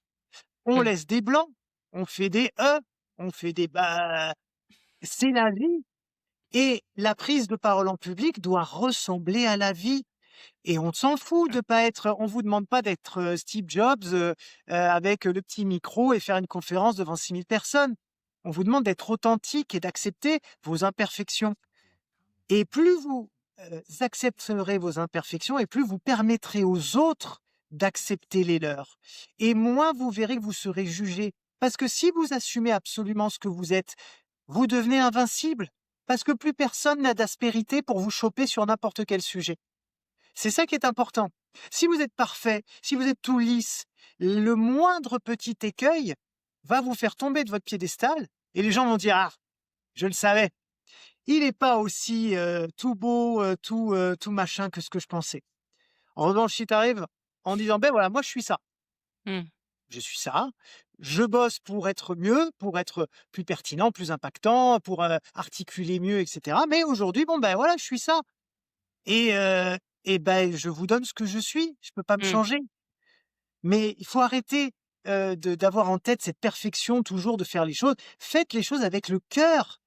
On Mmh. laisse des blancs, on fait des on fait des bah, c'est la vie et la prise de parole en public doit ressembler à la vie et on s'en fout de pas être on vous demande pas d'être, Steve Jobs, avec, le petit micro et faire une conférence devant 6 000 personnes. On vous demande d'être authentique et d'accepter vos imperfections. Et plus vous, accepterez vos imperfections et plus vous permettrez aux autres d'accepter les leurs et moins vous verrez que vous serez jugé. Parce que si vous assumez absolument ce que vous êtes, vous devenez invincible, parce que plus personne n'a d'aspérité pour vous choper sur n'importe quel sujet. C'est ça qui est important. Si vous êtes parfait, si vous êtes tout lisse, le moindre petit écueil va vous faire tomber de votre piédestal et les gens vont dire: «Ah, je le savais». Il est pas aussi, tout beau, tout machin que ce que je pensais. En revanche, si tu arrives en disant: «Beh, voilà, moi je suis ça. Mmh. Je suis ça. Je bosse pour être mieux, pour être plus pertinent, plus impactant, pour, articuler mieux et cetera. Mais aujourd'hui, bon, ben, voilà, je suis ça et ben, je vous donne ce que je suis. Je peux pas me Mmh. changer». Mais il faut arrêter, de d'avoir en tête cette perfection toujours de faire les choses. Faites les choses avec le cœur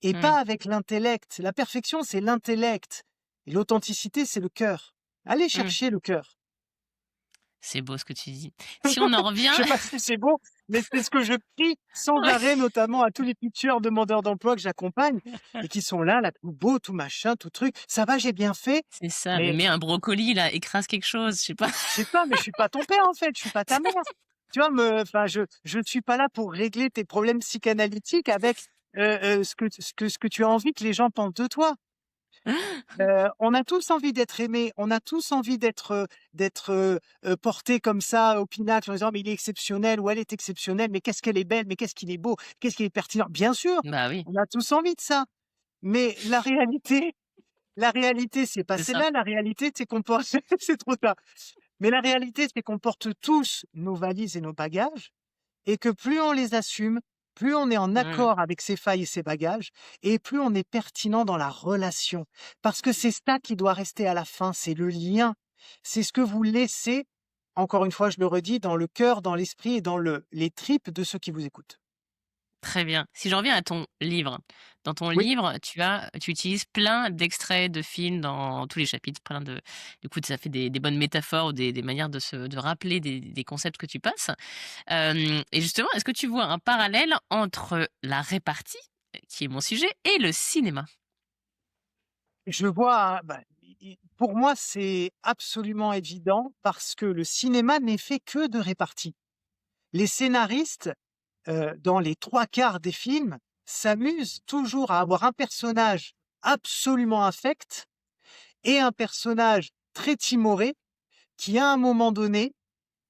et Mmh. pas avec l'intellect. La perfection, c'est l'intellect et l'authenticité, c'est le cœur. Allez Mmh. chercher le cœur. C'est beau ce que tu dis. Si on en revient Je sais pas si c'est beau, mais c'est ce que je crie sans ouais, arrêt, notamment à tous les futurs demandeurs d'emploi que j'accompagne et qui sont là, tout beau, tout machin, tout truc. Ça va, j'ai bien fait, c'est ça, mais mais mets un brocoli là, écrase quelque chose, je sais pas. je sais pas, mais je suis pas ton père, en fait, je suis pas ta mère. Tu vois, enfin, je ne suis pas là pour régler tes problèmes psychanalytiques avec, ce que tu as envie que les gens pensent de toi. On a tous envie d'être aimés, on a tous envie d'être portés comme ça au pinacle en disant: «Mais il est exceptionnel ou elle est exceptionnelle, mais qu'est-ce qu'elle est belle, mais qu'est-ce qu'il est beau, qu'est-ce qu'il est pertinent». Bien sûr, Bah oui, on a tous envie de ça, mais la réalité, c'est pas c'est ça. celle-là. La réalité, c'est qu'on peut c'est trop tard. Mais la réalité, c'est qu'on porte tous nos valises et nos bagages, et que plus on les assume, plus on est en Mmh. accord avec ses failles et ses bagages, et plus on est pertinent dans la relation. Parce que c'est ça qui doit rester à la fin, c'est le lien. C'est ce que vous laissez, encore une fois, je le redis, dans le cœur, dans l'esprit et dans les tripes de ceux qui vous écoutent. Très bien. Si je reviens à ton livre, dans ton Oui, livre, tu utilises plein d'extraits de films dans tous les chapitres, plein de du coup, ça fait des bonnes métaphores ou des manières de rappeler des concepts que tu passes. Et justement, est-ce que tu vois un parallèle entre la répartie, qui est mon sujet, et le cinéma? je vois, pour moi, c'est absolument évident parce que le cinéma n'est fait que de répartie. Les scénaristes, dans les 3/4 des films, s'amusent toujours à avoir un personnage absolument infect et un personnage très timoré qui, à un moment donné,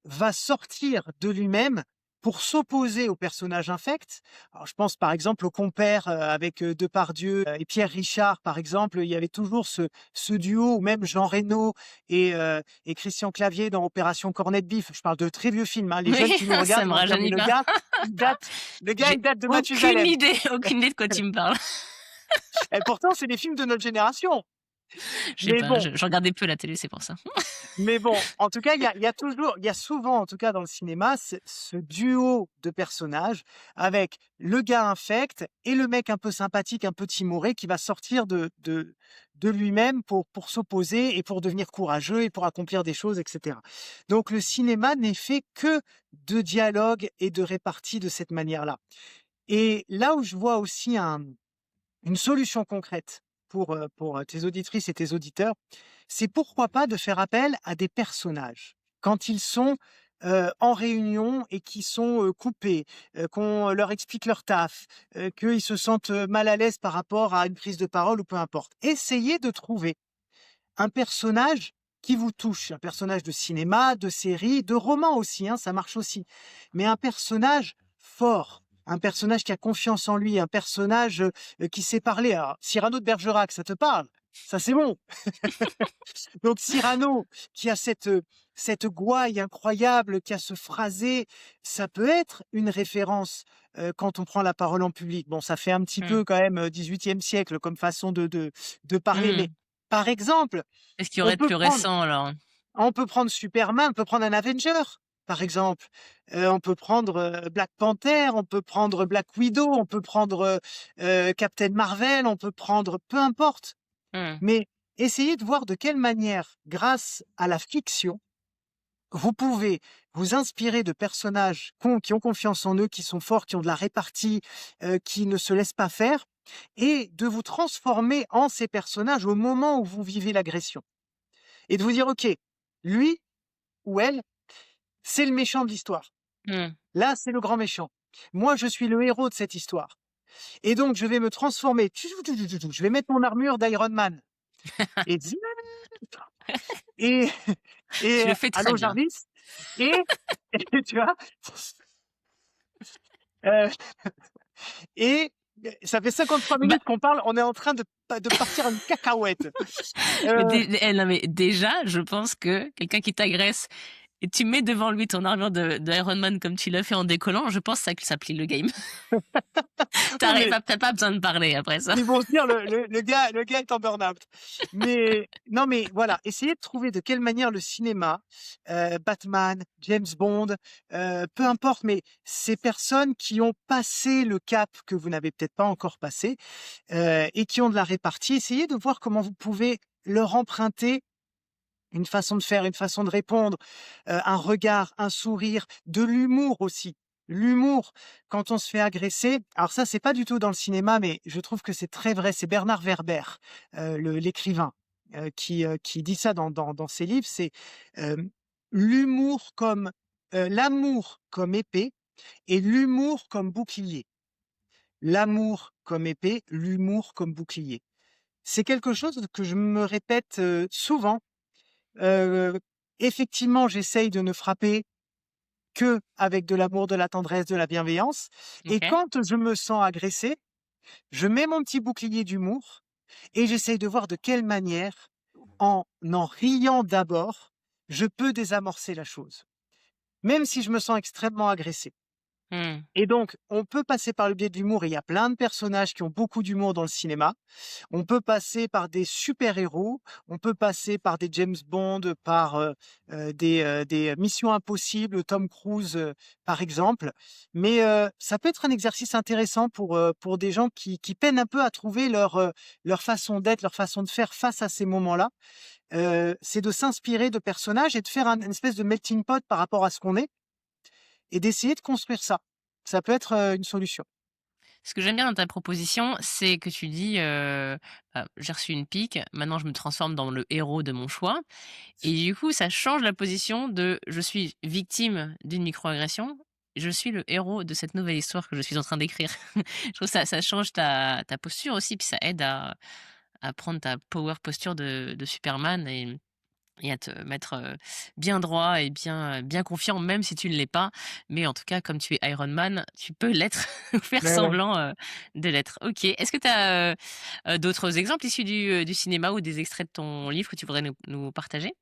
va sortir de lui-même pour s'opposer au personnage infect. Alors, je pense par exemple au Compère avec Depardieu et Pierre Richard, par exemple. Il y avait toujours ce duo, ou même Jean Reno et Christian Clavier dans Opération Corned Beef. Je parle de très vieux films, hein. Les Oui, jeunes qui nous ça regardent me vont se dire, mais rajeunit pas. le gars, il J'ai date de aucune Mathusalem. idée, aucune idée de quoi tu me parles. Et pourtant, c'est des films de notre génération. Je sais Mais pas, bon, je regardais peu la télé, c'est pour ça. En tout cas, il y a souvent, en tout cas dans le cinéma, ce duo de personnages avec le gars infect et le mec un peu sympathique, un peu timoré qui va sortir de lui-même pour s'opposer et pour devenir courageux et pour accomplir des choses, etc. Donc le cinéma n'est fait que de dialogue et de répartie de cette manière-là. Et là où je vois aussi une solution concrète pour tes auditrices et tes auditeurs, c'est pourquoi pas de faire appel à des personnages quand ils sont en réunion et qui sont coupés, qu'on leur explique leur taf, qu'ils se sentent mal à l'aise par rapport à une prise de parole ou peu importe. Essayez de trouver un personnage qui vous touche, un personnage de cinéma, de série, de roman aussi, hein, ça marche aussi, mais un personnage fort, un personnage qui a confiance en lui, un personnage qui sait parler. Alors, Cyrano de Bergerac, ça te parle? Ça, c'est bon. Donc Cyrano, qui a cette gouaille incroyable, qui a ce phrasé, ça peut être une référence quand on prend la parole en public. Bon, ça fait un petit Mmh. peu quand même 18e siècle comme façon de parler, mais Mmh. par exemple, Qu'est-ce qu'il y on aurait de peut plus prendre récent alors? Superman, on peut prendre un Avenger, par exemple. On peut prendre Black Panther, on peut prendre Black Widow, on peut prendre Captain Marvel, on peut prendre peu importe. Mmh. Mais essayez de voir de quelle manière, grâce à la fiction, vous pouvez vous inspirer de personnages qui ont confiance en eux, qui sont forts, qui ont de la répartie, qui ne se laissent pas faire, et de vous transformer en ces personnages au moment où vous vivez l'agression. Et de vous dire, OK, lui ou elle, c'est le méchant de l'histoire. Mmh. Là, c'est le grand méchant. Moi, je suis le héros de cette histoire. Et donc, je vais me transformer. Je vais mettre mon armure d'Iron Man. Et et Tu et le fais très allô bien. Jarvis? Et et tu vois? Heu et ça fait 53 Bah, minutes qu'on parle, on est en train de partir en cacahuète. mais Heu, non, mais déjà, je pense que quelqu'un qui t'agresse et tu mets devant lui ton armure d'Iron Man comme tu l'as fait en décollant, je pense que ça plie le game. oui, T'as pas tu pas besoin de parler après ça. ils vont se dire le gars est en burn-out. Mais non, mais voilà, essayez de trouver de quelle manière le cinéma, Batman, James Bond, peu importe, mais ces personnes qui ont passé le cap que vous n'avez peut-être pas encore passé, et qui ont de la répartie, essayez de voir comment vous pouvez leur emprunter une façon de faire, une façon de répondre, un regard, un sourire, de l'humour aussi. L'humour, quand on se fait agresser, alors ça, c'est pas du tout dans le cinéma, mais je trouve que c'est très vrai. C'est Bernard Werber, l'écrivain, qui dit ça dans ses livres. C'est l'humour comme l'amour comme épée et l'humour comme bouclier. L'amour comme épée, l'humour comme bouclier. C'est quelque chose que je me répète souvent. Heu, Effectivement, j'essaye de ne frapper que avec de l'amour, de la tendresse, de la bienveillance, et OK. quand je me sens agressé, je mets mon petit bouclier d'humour et j'essaye de voir de quelle manière, en riant d'abord, je peux désamorcer la chose, même si je me sens extrêmement agressé. Mmh. Et donc, on peut passer par le biais de l'humour. Il y a plein de personnages qui ont beaucoup d'humour dans le cinéma. On peut passer par des super-héros, on peut passer par des James Bond, par des Missions Impossibles, Tom Cruise, par exemple. Mais ça peut être un exercice intéressant pour des gens qui peinent un peu à trouver leur façon d'être, leur façon de faire face à ces moments-là. C'est de s'inspirer de personnages et de faire une espèce de melting pot par rapport à ce qu'on est et d'essayer de construire ça. Ça peut être une solution. Ce que j'aime bien dans ta proposition, c'est que tu dis, «J'ai reçu une pique, maintenant je me transforme dans le héros de mon choix» et du coup, ça change la position de: «Je suis victime d'une microagression, je suis le héros de cette nouvelle histoire que je suis en train d'écrire». Je trouve ça change ta posture aussi, puis ça aide à prendre ta power posture de Superman et à te mettre, bien droit et bien confiant, même si tu ne l'es pas. Mais en tout cas, comme tu es Iron Man, tu peux l'être ou faire Ouais, ouais. semblant, de l'être. OK. Est-ce que tu as, d'autres exemples issus du cinéma ou des extraits de ton livre que tu voudrais nous partager?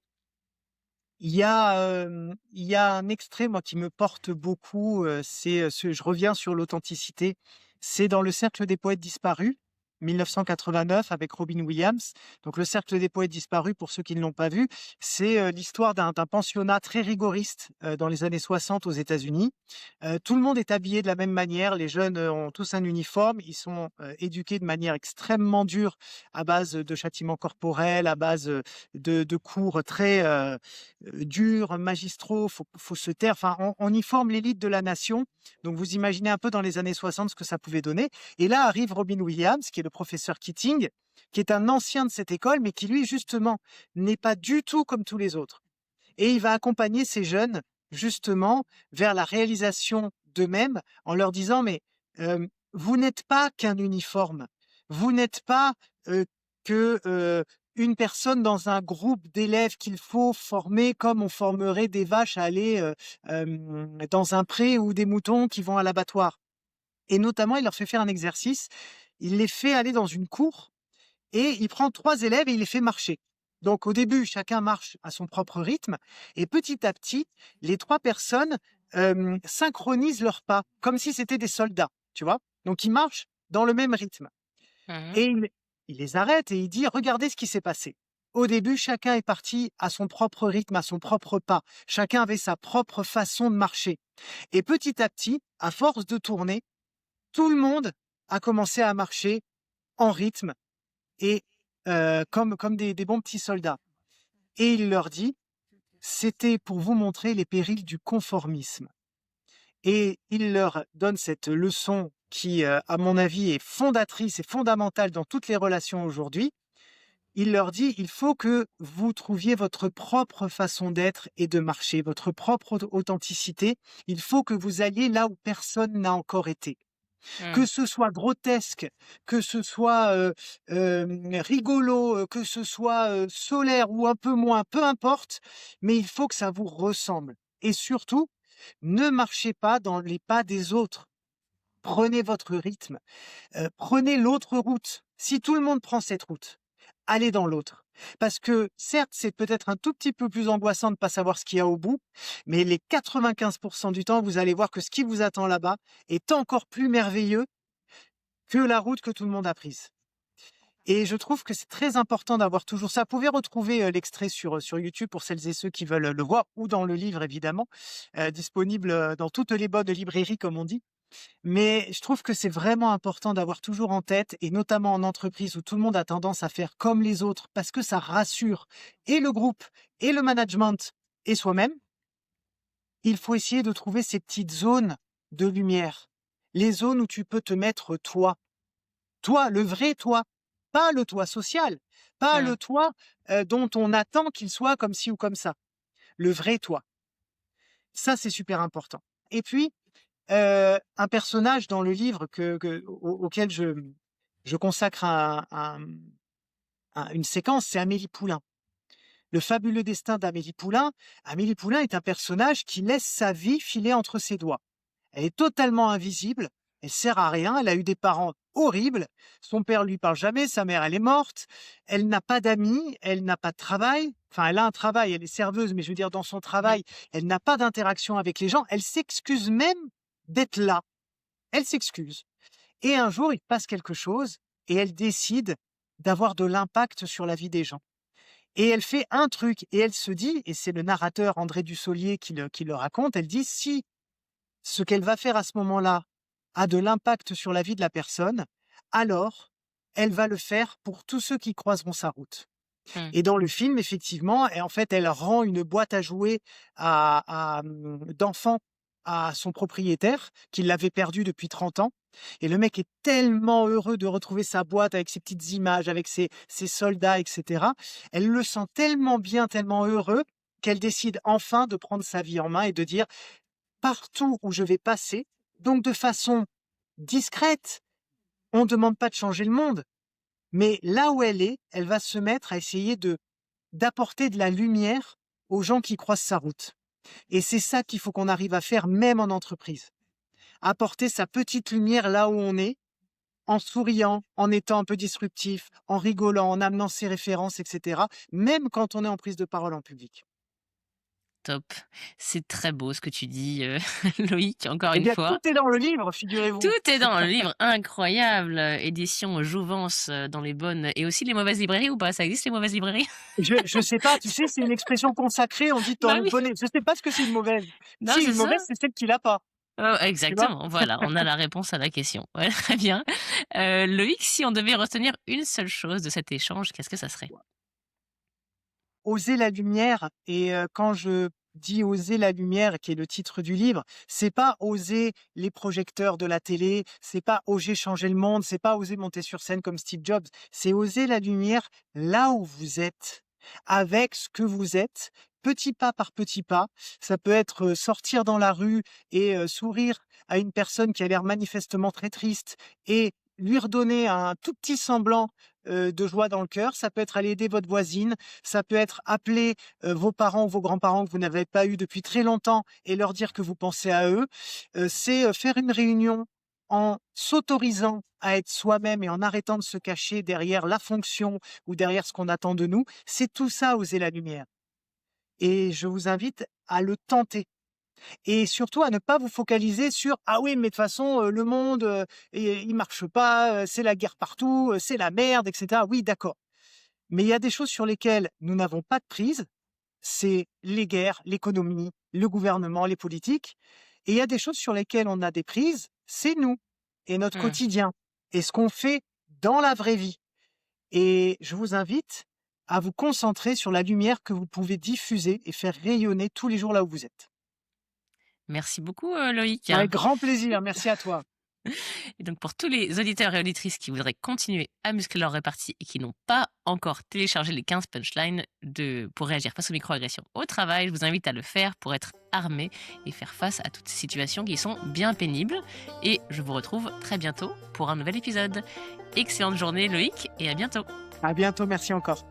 Il y a un extrait, moi, qui me porte beaucoup, c'est, je reviens sur l'authenticité. C'est dans Le Cercle des poètes disparus, 1989 avec Robin Williams. Donc Le Cercle des poètes disparus, pour ceux qui ne l'ont pas vu, c'est, l'histoire d'un pensionnat très rigoriste, dans les années 60 aux États-Unis. Tout le monde est habillé de la même manière, les jeunes, ont tous un uniforme, ils sont, éduqués de manière extrêmement dure à base de châtiments corporels, à base, de cours très, durs, magistraux, faut se taire. Enfin, on y forme l'élite de la nation. Donc, vous imaginez un peu dans les années 60 ce que ça pouvait donner. Et là arrive Robin Williams, qui est le professeur Keating, qui est un ancien de cette école, mais qui lui, justement, n'est pas du tout comme tous les autres. Et il va accompagner ces jeunes, justement, vers la réalisation d'eux-mêmes en leur disant, mais vous n'êtes pas qu'un uniforme. Vous n'êtes pas que une personne dans un groupe d'élèves qu'il faut former comme on formerait des vaches à aller dans un pré ou des moutons qui vont à l'abattoir. Et notamment, il leur fait faire un exercice. Il les fait aller dans une cour et il prend 3 élèves et il les fait marcher. Donc au début, chacun marche à son propre rythme et petit à petit, les 3 personnes, synchronisent leurs pas, comme si c'était des soldats, tu vois? Donc ils marchent dans le même rythme Mmh. et il les arrête et il dit: «Regardez ce qui s'est passé. Au début, chacun est parti à son propre rythme, à son propre pas. Chacun avait sa propre façon de marcher et petit à petit, à force de tourner, tout le monde a commencé à marcher en rythme et comme des bons petits soldats. Et il leur dit: «C'était pour vous montrer les périls du conformisme» et il leur donne cette leçon qui, à mon avis, est fondatrice et fondamentale dans toutes les relations aujourd'hui. Il leur dit: «Il faut que vous trouviez votre propre façon d'être et de marcher, votre propre authenticité. Il faut que vous alliez là où personne n'a encore été». Que Mmh. ce soit grotesque, que ce soit, rigolo, que ce soit, solaire ou un peu moins, peu importe, mais il faut que ça vous ressemble et surtout, ne marchez pas dans les pas des autres. Prenez votre rythme, prenez l'autre route. Si tout le monde prend cette route, allez dans l'autre. Parce que certes, c'est peut-être un tout petit peu plus angoissant de pas savoir ce qu'il y a au bout, mais les 95 du temps, vous allez voir que ce qui vous attend là-bas est encore plus merveilleux que la route que tout le monde a prise. Et je trouve que c'est très important d'avoir toujours ça. Vous pouvez retrouver, l'extrait sur YouTube pour celles et ceux qui veulent, le voir ou dans le livre évidemment, disponible, dans toutes les bonnes librairies comme on dit. Mais je trouve que c'est vraiment important d'avoir toujours en tête et notamment en entreprise où tout le monde a tendance à faire comme les autres parce que ça rassure et le groupe et le management et soi-même. Il faut essayer de trouver ces petites zones de lumière, les zones où tu peux te mettre toi. Toi, le vrai toi, pas le toi social, pas Mmh. le toi, dont on attend qu'il soit comme ci ou comme ça. Le vrai toi. Ça, c'est super important. Et puis, un personnage dans le livre auquel je consacre une séquence, c'est Amélie Poulain. Le fabuleux destin d'Amélie Poulain. Amélie Poulain est un personnage qui laisse sa vie filer entre ses doigts. Elle est totalement invisible. Elle sert à rien. Elle a eu des parents horribles. Son père lui parle jamais. Sa mère, elle est morte. Elle n'a pas d'amis. Elle n'a pas de travail. Enfin, elle a un travail. Elle est serveuse, mais je veux dire, dans son travail, elle n'a pas d'interaction avec les gens. Elle s'excuse même d'être là. Elle s'excuse. Et un jour, il passe quelque chose et elle décide d'avoir de l'impact sur la vie des gens. Et elle fait un truc et elle se dit, et c'est le narrateur André Dussolier qui le raconte, elle dit si ce qu'elle va faire à ce moment-là a de l'impact sur la vie de la personne, alors elle va le faire pour tous ceux qui croiseront sa route. Mmh. Et dans le film, effectivement, et en fait, elle rend une boîte à jouets d'enfants à son propriétaire, qui l'avait perdu depuis 30 ans. Et le mec est tellement heureux de retrouver sa boîte avec ses petites images, avec ses soldats, etc. Elle le sent tellement bien, tellement heureux, qu'elle décide enfin de prendre sa vie en main et de dire partout où je vais passer, donc de façon discrète, on ne demande pas de changer le monde, mais là où elle est, elle va se mettre à essayer d'apporter de la lumière aux gens qui croisent sa route. Et c'est ça qu'il faut qu'on arrive à faire même en entreprise. Apporter sa petite lumière là où on est, en souriant, en étant un peu disruptif, en rigolant, en amenant ses références, etc. Même quand on est en prise de parole en public. Top. C'est très beau ce que tu dis, Loïc, encore Eh une bien, fois. tout est dans le livre, figurez-vous. Tout est dans le livre, incroyable, édition Jouvence, dans les bonnes et aussi les mauvaises librairies ou pas? Ça existe les mauvaises librairies? Je sais pas, tu sais, c'est une expression consacrée, on dit dans Bah une oui, bonne. Je sais pas ce que c'est une mauvaise. non, Si, c'est une ça. mauvaise, c'est celle qui l'a pas, tu vois? Exactement, voilà, on a la réponse à la question. Ouais, très bien. Loïc, si on devait retenir une seule chose de cet échange, qu'est-ce que ça serait? Oser la lumière et quand je dis «Oser la lumière» qui est le titre du livre, c'est pas oser les projecteurs de la télé, c'est pas oser changer le monde, c'est pas oser monter sur scène comme Steve Jobs, c'est oser la lumière là où vous êtes, avec ce que vous êtes, petit pas par petit pas. Ça peut être, sortir dans la rue et sourire à une personne qui a l'air manifestement très triste et lui redonner un tout petit semblant, de joie dans le cœur. Ça peut être aller aider votre voisine, ça peut être appeler, vos parents ou vos grands-parents que vous n'avez pas eu depuis très longtemps et leur dire que vous pensez à eux. C'est, faire une réunion en s'autorisant à être soi-même et en arrêtant de se cacher derrière la fonction ou derrière ce qu'on attend de nous. C'est tout ça, oser la lumière et je vous invite à le tenter. Et surtout à ne pas vous focaliser sur: «Ah oui, mais de toute façon, le monde, il marche pas, c'est la guerre partout, c'est la merde» et cetera. Oui, d'accord. Mais il y a des choses sur lesquelles nous n'avons pas de prise, c'est les guerres, l'économie, le gouvernement, les politiques. Et il y a des choses sur lesquelles on a des prises, c'est nous et notre Mmh. quotidien et ce qu'on fait dans la vraie vie. Et je vous invite à vous concentrer sur la lumière que vous pouvez diffuser et faire rayonner tous les jours là où vous êtes. Merci beaucoup, Loïc. Avec grand plaisir, merci à toi. Et donc pour tous les auditeurs et auditrices qui voudraient continuer à muscler leur répartie et qui n'ont pas encore téléchargé les 15 punchlines pour réagir face aux microagressions au travail, je vous invite à le faire pour être armé et faire face à toutes ces situations qui sont bien pénibles. Et je vous retrouve très bientôt pour un nouvel épisode. Excellente journée Loïc et à bientôt. À bientôt, merci encore.